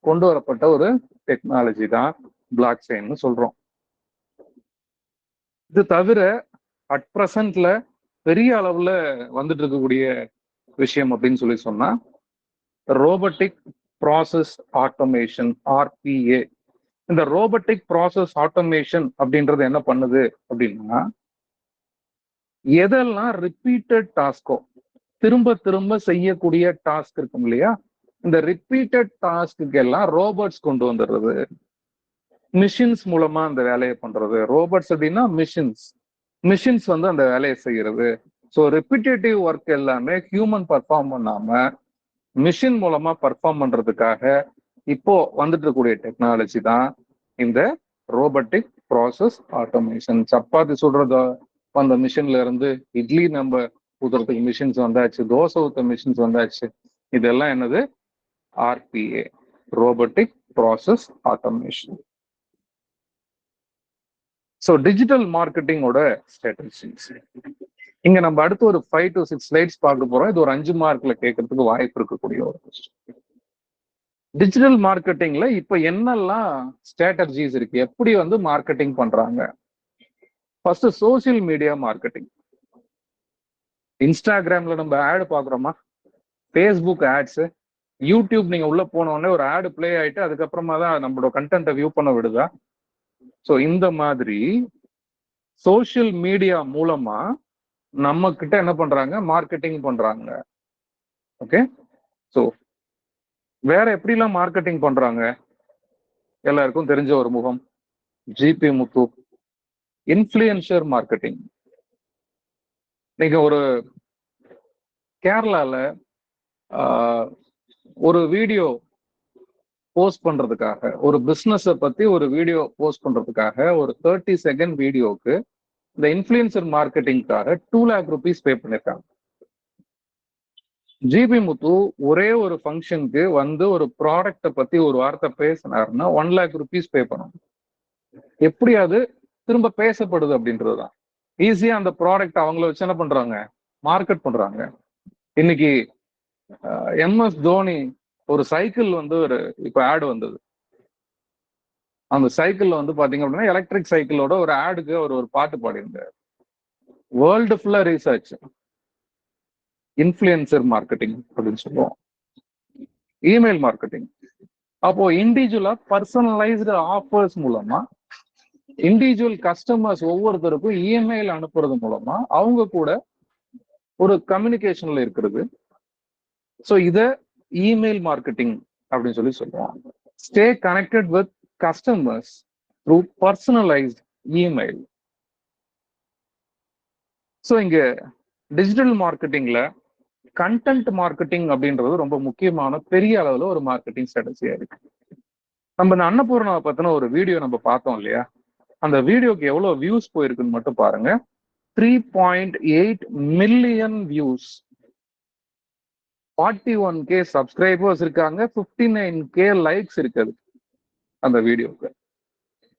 கொண்டு வரப்பட்ட ஒரு டெக்னாலஜி தான் பிளாக் செயின்னு சொல்றோம். இது தவிர அட் பிரசன்ட்ல பெரிய அளவுல வந்துட்டு இருக்கக்கூடிய விஷயம் அப்படின்னு சொல்லி சொன்னா ரோபோட்டிக் ப்ராசஸ் ஆட்டோமேஷன், RPA. இந்த ரோபோட்டிக் ப்ராசஸ் ஆட்டோமேஷன் அப்படின்றது என்ன பண்ணுது அப்படின்னா, எதெல்லாம் ரிப்பீட்டட் டாஸ்கோ, திரும்ப திரும்ப செய்யக்கூடிய டாஸ்க் இருக்கும் இல்லையா, இந்த ரிப்பீட்டட் டாஸ்க்கு எல்லாம் ரோபோட்ஸ் கொண்டு வந்துடுறது, மிஷின்ஸ் மூலமா அந்த வேலையை பண்றது. ரோபோட்ஸ் அப்படின்னா மிஷின்ஸ் வந்து அந்த வேலையை செய்யறது. ஸோ ரிப்பீட்டேட்டிவ் ஒர்க் எல்லாமே ஹியூமன் பர்ஃபார்ம் பண்ணாம மிஷின் மூலமா பர்ஃபார்ம் பண்றதுக்காக இப்போ வந்துட்டு இருக்கக்கூடிய டெக்னாலஜி தான் இந்த ரோபோட்டிக் ப்ராசஸ் ஆட்டோமேஷன். சப்பாத்தி சுடுறத அந்த மிஷின்ல இருந்து இட்லி நம்ம ஊத்துறதுக்கு மிஷின்ஸ் வந்தாச்சு, தோசை ஊத்த மிஷின்ஸ் வந்தாச்சு. இதெல்லாம் என்னது? RPA, robotic process automation. So digital மார்க்கெட்டிங்கோட ஸ்ட்ராட்டஜிஸ் இங்க நம்ம அடுத்து ஒரு 5 to 6 ஸ்லைட்ஸ் பார்க்க போறோம். இது ஒரு 5 மார்க்ல கேட்கறதுக்கு வாய்ப்பு இருக்கக்கூடிய ஒரு கொஸ்டின். டிஜிட்டல் மார்க்கெட்டிங்ல இப்ப என்னெல்லாம் ஸ்ட்ராட்டஜிஸ் இருக்கு, எப்படி வந்து மார்க்கெட்டிங் பண்றாங்க? First social media marketing. இன்ஸ்டாகிராம்ல நம்ம ஆட் பாக்குறோமா, ஃபேஸ்புக் ஆட்ஸ், யூடியூப் நீங்க உள்ள போன உடனே ஒரு ஆடு பிளே ஆயிட்டு அதுக்கப்புறமா தான் நம்மளோட கண்டென்ட்டை வியூ பண்ண விடுதா? ஸோ இந்த மாதிரி சோசியல் மீடியா மூலமா நம்ம கிட்ட என்ன பண்றாங்க? மார்க்கெட்டிங் பண்றாங்க. ஓகே, ஸோ வேற எப்படிலாம் மார்க்கெட்டிங் பண்றாங்க? எல்லாருக்கும் தெரிஞ்ச ஒரு முகம் ஜிபி முத்து, இன்ஃப்ளூயன்சர் மார்க்கெட்டிங். நீங்க ஒரு கேரளால ஒரு வீடியோ போஸ்ட் பண்றதுக்காக, ஒரு பிசினஸ் பத்தி ஒரு வீடியோ போஸ்ட் பண்றதுக்காக ஒரு 30 செகண்ட் வீடியோக்கு இந்த இன்ஃப்ளூயன்சர் மார்க்கெட்டிங்காக 2 lakh rupees பே பண்ணிருக்காங்க. ஜிபி முத்து ஒரே ஒரு ஃபங்க்ஷனுக்கு வந்து ஒரு ப்ராடக்ட பத்தி ஒரு வார்த்தை பேசினாருன்னா 1 lakh rupees பே பண்ணணும். எப்படி அது திரும்ப பேசப்படுது அப்படின்றதுதான். ஈஸியா அந்த ப்ராடக்ட் அவங்கள வச்சு என்ன பண்றாங்க? மார்க்கெட் பண்றாங்க. இன்னைக்கு MS தோனி ஒரு சைக்கிள் வந்து ஒரு இப்ப ஆடு வந்தது. அந்த சைக்கிள் வந்து பாத்தீங்க அப்படின்னா எலக்ட்ரிக் சைக்கிளோட ஒரு ஆடுக்கு அவர் ஒரு பாட்டு பாடியிருந்தார். வேர்ல்டு ஃபுல்லா ரீச் ஆச்சு. இன்ஃப்ளூயன்சர் மார்க்கெட்டிங் அப்படின்னு சொல்லுவோம். Email marketing. அப்போ இண்டிவிஜுவலா பர்சனலைஸ்டு ஆஃபர்ஸ் மூலமா இண்டிவிஜுவல் கஸ்டமர்ஸ் ஒவ்வொருத்தருக்கும் இமெயில் அனுப்புறது மூலமா அவங்க கூட ஒரு கம்யூனிகேஷன்ல இருக்கிறது. ஸோ இத இமெயில் மார்க்கெட்டிங் அப்படின்னு சொல்லி சொல்லுவோம். Stay connected with customers through personalised email. So இங்க டிஜிட்டல் மார்க்கெட்டிங்ல கண்டென்ட் மார்க்கெட்டிங் அப்படின்றது ரொம்ப முக்கியமான பெரிய அளவுல ஒரு மார்க்கெட்டிங் ஸ்ட்ராட்டஜியா இருக்கு. நம்ம இந்த அன்னபூர்ணாவை பத்தின ஒரு வீடியோ நம்ம பார்த்தோம் இல்லையா? அந்த வீடியோக்கு எவ்வளவு வியூஸ் போயிருக்குன்னு மட்டும் பாருங்க. 3.8 மில்லியன் வியூஸ், 41K சப்ஸ்கிரைபர்ஸ் இருக்காங்க, 59K லைக்ஸ் இருக்குது அந்த வீடியோக்கு.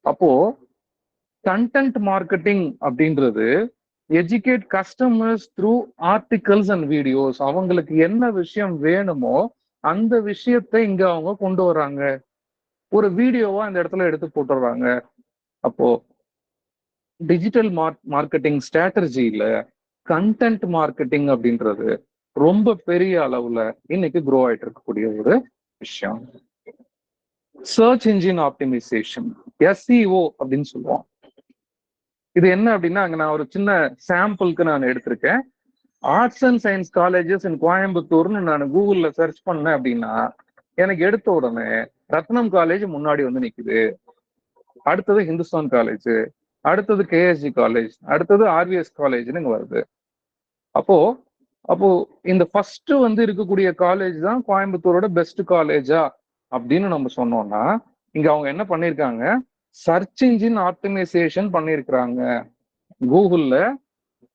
அப்போ கண்டென்ட் மார்க்கெட்டிங் அப்படின்றது educate customers through articles and videos. அவங்களுக்கு என்ன விஷயம் வேணுமோ அந்த விஷயத்தை இங்க அவங்க கொண்டு வர்றாங்க, ஒரு வீடியோவா அந்த இடத்துல எடுத்து போட்டுடுறாங்க. அப்போ டிஜிட்டல் மார்க்கெட்டிங் ஸ்ட்ராட்டஜியில கண்டென்ட் மார்க்கெட்டிங் அப்படின்றது ரொம்ப பெரிய அளவுல இன்னைக்கு க்ரோ ஆயிட்டு இருக்கக்கூடிய ஒரு விஷயம். சர்ச் இன்ஜின் ஆப்டிமைசேஷன், SEO அப்படின்னு சொல்லுவோம். இது என்ன அப்படின்னா, அங்க நான் ஒரு சின்ன சாம்பிளுக்கு நான் எடுத்திருக்கேன். Arts and science colleges in கோயம்புத்தூர்னு நான் கூகுள்ல சர்ச் பண்ணேன் அப்படின்னா எனக்கு எடுத்த உடனே ரத்னம் காலேஜ் முன்னாடி வந்து நிக்குது, அடுத்தது ஹிந்துஸ்தான் காலேஜ், அடுத்தது KSG காலேஜ், அடுத்தது RVS காலேஜ்னு இங்க வருது. அப்போ இந்த ஃபர்ஸ்ட் வந்து இருக்கக்கூடிய காலேஜ் தான் கோயம்புத்தூரோட பெஸ்ட் காலேஜா அப்படின்னு நம்ம சொன்னோம்னா, இங்க அவங்க என்ன பண்ணிருக்காங்க? சர்ச் இன்ஜின் ஆப்டிமைசேஷன் பண்ணிருக்கிறாங்க. கூகுள்ல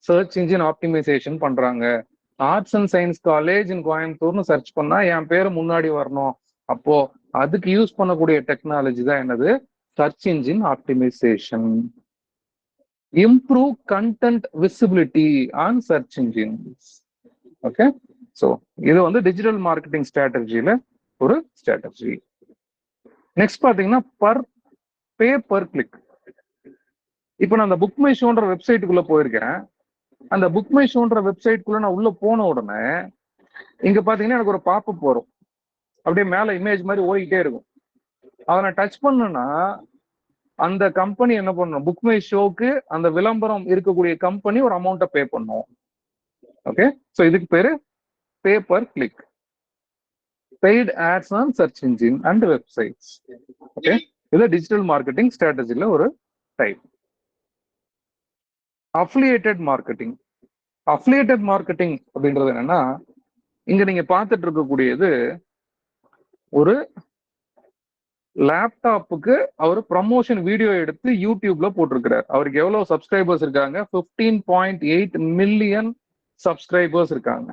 சர்ச் இன்ஜின் ஆப்டிமைசேஷன் பண்றாங்க. Arts and science college in கோயம்புத்தூர்னு சர்ச் பண்ணா என் பேரு முன்னாடி வரணும். அப்போ அதுக்கு யூஸ் பண்ணக்கூடிய டெக்னாலஜி தான் என்னது? Search engine optimization. Improve content visibility on search engines. Okay, so இது வந்து டிஜிட்டல் மார்க்கெட்டிங் ஸ்ட்ராட்டஜியில ஒரு ஸ்ட்ராட்டஜி. நெக்ஸ்ட் பாத்தீங்கன்னா பே பர் கிளிக். இப்போ நான் அந்த புக் மை ஷோன்ற வெப்சைட்டுக்குள்ள போயிருக்கேன். அந்த புக் மை ஷோன்ற வெப்சைட்டுக்குள்ள நான் உள்ள போன உடனே இங்க பாத்தீங்கன்னா எனக்கு ஒரு பாப்பப் வரும், அப்படியே மேல இமேஜ் மாதிரி ஓடிக்கிட்டே இருக்கும். அதை நான் டச் பண்ணேன்னா அந்த கம்பெனி என்ன பண்ணும்? புக் மை ஷோக்கு அந்த விளம்பரம் இருக்கக்கூடிய கம்பெனி ஒரு அமௌண்ட்டை பே பண்ணும். ஓகே, ஸோ இதுக்கு பேரு pay per click. Paid ads on search engine and websites. Okay, இது டிஜிட்டல் மார்க்கெட்டிங் ஸ்ட்ராட்டஜில ஒரு type. Affiliated marketing. Affiliated marketing அப்படின்றது என்னன்னா, இங்க நீங்க பார்த்துட்டு இருக்கக்கூடியது ஒரு லேப்டாப்புக்கு அவர் ப்ரமோஷன் வீடியோ எடுத்து யூடியூப்ல போட்டிருக்கிறார். அவருக்கு எவ்வளவு சப்ஸ்கிரைபர்ஸ் இருக்காங்க? 15.8 மில்லியன் சப்ஸ்கிரைபர்ஸ் இருக்காங்க.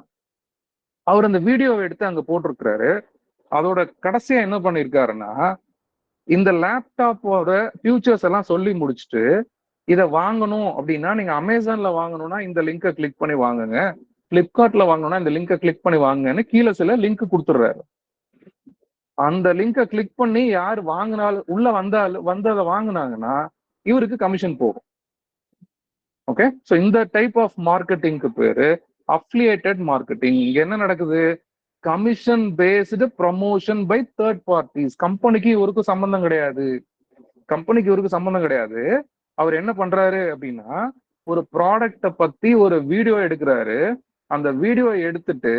அவர் அந்த வீடியோவை எடுத்து அங்க போட்டிருக்கிறாரு. அதோட கடைசியா என்ன பண்ணிருக்காருன்னா, இந்த லேப்டாப்போட ஃபியூச்சர்ஸ் எல்லாம் சொல்லி முடிச்சுட்டு, இதை வாங்கணும் அப்படின்னா நீங்க அமேசான்ல வாங்கணும்னா இந்த லிங்கை கிளிக் பண்ணி வாங்குங்க, பிளிப்கார்ட்ல வாங்கணும்னா இந்த லிங்கை கிளிக் பண்ணி வாங்குங்கன்னு கீழே சில லிங்க் கொடுத்துடுறாரு. அந்த லிங்கை கிளிக் பண்ணி யார் வாங்கினாலும் உள்ள வந்ததை வாங்கினாங்கன்னா இவருக்கு கமிஷன் போகும். ஓகே, ஸோ இந்த டைப் ஆஃப் மார்க்கெட்டிங்க்கு பேரு அஃபிலியேட்டட் மார்க்கெட்டிங். இங்க என்ன நடக்குது? Commission based promotion by third parties. கம்பெனிக்கு இவருக்கு சம்பந்தம் கிடையாது. கம்பெனிக்கு இவருக்கு சம்பந்தம் கிடையாது. அவர் என்ன பண்றாரு அப்படின்னா, ஒரு ப்ராடக்ட பத்தி ஒரு வீடியோ எடுக்கிறாரு. அந்த வீடியோ எடுத்துட்டு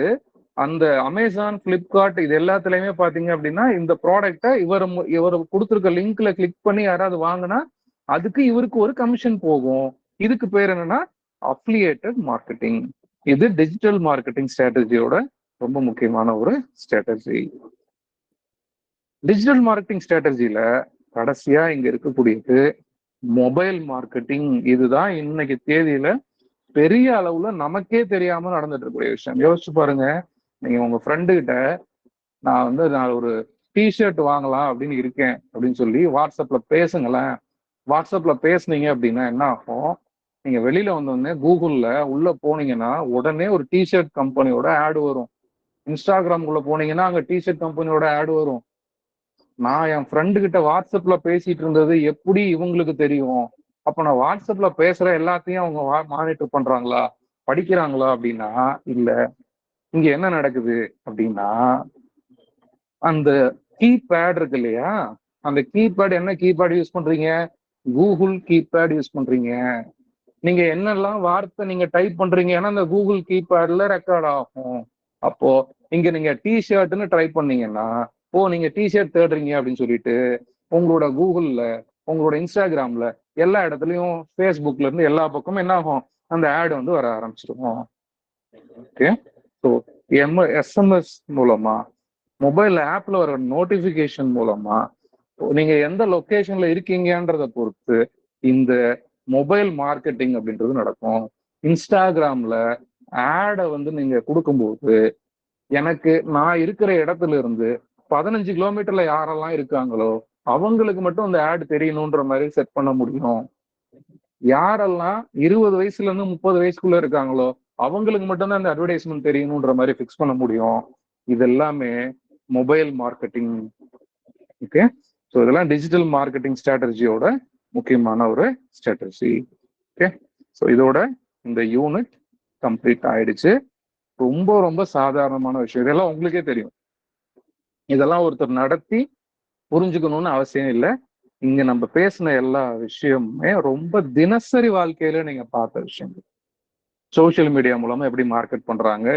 அந்த அமேசான், பிளிப்கார்ட் இது எல்லாத்துலயுமே பாத்தீங்க அப்படின்னா இந்த ப்ராடக்டை இவர் கொடுத்துருக்க லிங்க்ல கிளிக் பண்ணி யாராவது வாங்கினா அதுக்கு இவருக்கு ஒரு கமிஷன் போகும். இதுக்கு பேர் என்னன்னா அஃபிலியேட்டட் மார்க்கெட்டிங். இது டிஜிட்டல் மார்க்கெட்டிங் ஸ்ட்ராட்டஜியோட ரொம்ப முக்கியமான ஒரு ஸ்ட்ராட்டஜி. டிஜிட்டல் மார்க்கெட்டிங் ஸ்ட்ராட்டஜில கடைசியா இங்க இருக்கக்கூடியது மொபைல் மார்க்கெட்டிங். இதுதான் இன்னைக்கு தேதியில பெரிய அளவுல நமக்கே தெரியாம நடந்துட்டு இருக்கக்கூடிய விஷயம். யோசிச்சு பாருங்க, நீங்க உங்க ஃப்ரெண்டு கிட்ட நான் ஒரு டிஷர்ட் வாங்கலாம் அப்படின்னு இருக்கேன் அப்படின்னு சொல்லி வாட்ஸ்அப்ல பேசுங்களேன். வாட்ஸ்அப்ல பேசுனீங்க அப்படின்னா என்ன ஆகும்? நீங்க வெளியில வந்தோடனே கூகுள்ல உள்ள போனீங்கன்னா உடனே ஒரு டிஷர்ட் கம்பெனியோட ஆடு வரும். இன்ஸ்டாகிராம்குள்ள போனீங்கன்னா அங்க டிஷர்ட் கம்பெனியோட ஆடு வரும். நான் என் ஃப்ரெண்டு கிட்ட வாட்ஸ்அப்ல பேசிட்டு இருந்தது எப்படி இவங்களுக்கு தெரியும்? அப்ப நான் வாட்ஸ்அப்ல பேசுற எல்லாத்தையும் அவங்க மானிட்டர் பண்றாங்களா, படிக்கிறாங்களா அப்படின்னா இல்ல. இங்க என்ன நடக்குது அப்படின்னா, அந்த கீபேட் இருக்கு இல்லையா, அந்த கீபேட் என்ன கீபேட் யூஸ் பண்றீங்க? கூகுள் கீபேட் யூஸ் பண்றீங்க. நீங்க என்னெல்லாம் வார்த்தை நீங்க டைப் பண்றீங்கன்னா அந்த கூகுள் கீபேட்ல ரெக்கார்ட் ஆகும். அப்போ இங்க நீங்க டிஷர்ட்னு ட்ரை பண்ணீங்கன்னா, நீங்க டிஷர்ட் தேடுறீங்க அப்படின்னு சொல்லிட்டு உங்களோட கூகுள்ல, உங்களோட இன்ஸ்டாகிராம்ல, எல்லா இடத்துலயும் ஃபேஸ்புக்ல இருந்து எல்லா பக்கமும் என்ன ஆகும்? அந்த ஆட் வந்து வர ஆரம்பிச்சிருக்கும். ஓகே, ஸோ எஸ்எம்எஸ் மூலமா, மொபைல் ஆப்ல வர நோட்டிபிகேஷன் மூலமா நீங்க எந்த லொகேஷன்ல இருக்கீங்கன்றத பொறுத்து இந்த மொபைல் மார்க்கெட்டிங் அப்படின்றது நடக்கும். இன்ஸ்டாகிராம்ல ஆடை வந்து நீங்க கொடுக்கும்போது எனக்கு நான் இருக்கிற இடத்துல இருந்து 15 கிலோமீட்டர்ல யாரெல்லாம் இருக்காங்களோ அவங்களுக்கு மட்டும் அந்த ஆட் தெரியணுன்ற மாதிரி செட் பண்ண முடியும். யாரெல்லாம் 20 வயசுல இருந்து 30 வயசுக்குள்ள இருக்காங்களோ அவங்களுக்கு மட்டும்தான் அந்த அட்வர்டைஸ்மெண்ட் தெரியணுன்ற மாதிரி பிக்ஸ் பண்ண முடியும். இது எல்லாமே மொபைல் மார்க்கெட்டிங். ஓகே, ஸோ இதெல்லாம் டிஜிட்டல் மார்க்கெட்டிங் ஸ்ட்ராட்டஜியோட முக்கியமான ஒரு ஸ்ட்ராட்டஜி. ஓகே, ஸோ இதோட இந்த யூனிட் கம்ப்ளீட் ஆயிடுச்சு. ரொம்ப ரொம்ப சாதாரணமான விஷயம், இதெல்லாம் உங்களுக்கே தெரியும். இதெல்லாம் ஒருத்தர் நடத்தி புரிஞ்சுக்கணும்னு அவசியம் இல்லை. இங்க நம்ம பேசின எல்லா விஷயமுமே ரொம்ப தினசரி வாழ்க்கையில நீங்க பார்த்த விஷயங்கள். சோசியல் மீடியா மூலமா எப்படி மார்க்கெட் பண்றாங்க,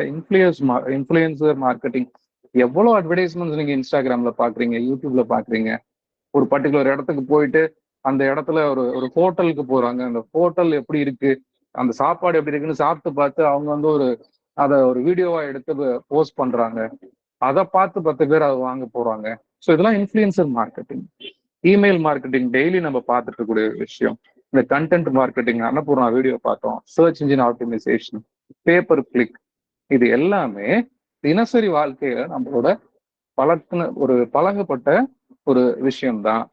இன்ஃபுளுசர் மார்க்கெட்டிங், எவ்வளவு அட்வர்டைஸ்மெண்ட்ஸ் நீங்க இன்ஸ்டாகிராம்ல பாக்குறீங்க, யூடியூப்ல பாக்குறீங்க. ஒரு பர்டிகுலர் இடத்துக்கு போயிட்டு அந்த இடத்துல ஒரு ஒரு ஹோட்டலுக்கு போறாங்க, அந்த ஹோட்டல் எப்படி இருக்கு, அந்த சாப்பாடு எப்படி இருக்குன்னு சாப்பிட்டு பார்த்து அவங்க வந்து அதை ஒரு வீடியோவா எடுத்து போஸ்ட் பண்றாங்க. அதை பார்த்து 10 பேர் அதை வாங்க போறாங்க. ஸோ இதெல்லாம் influencer marketing. Email marketing daily நம்ம பார்த்துட்டு இருக்கக்கூடிய விஷயம். இந்த கண்டென்ட் மார்க்கெட்டிங், அன்னபூர்ணா வீடியோ பார்த்தோம், search engine optimization, pay per click, இது எல்லாமே தினசரி வாழ்க்கையில நம்மளோட பழகப்பட்ட ஒரு விஷயம்தான்.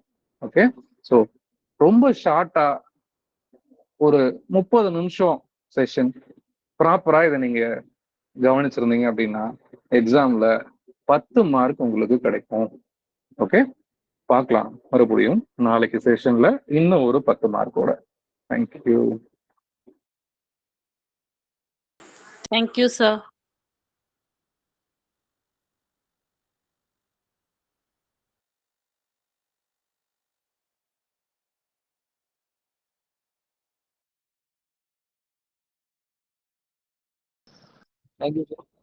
ஓகே, ஸோ ரொம்ப ஷார்ட்டா ஒரு 30 நிமிஷம் செஷன் ப்ராப்பரா இதை நீங்க கவனிச்சிருந்தீங்க அப்படின்னா எக்ஸாம்ல 10 மார்க் உங்களுக்கு கிடைக்கும். ஓகே, பார்க்கலாம் மறுபடியும் நாளைக்கு செஷன்ல இன்னும் ஒரு 10 மார்க்கோட. Thank you. Thank you sir. Thank you sir.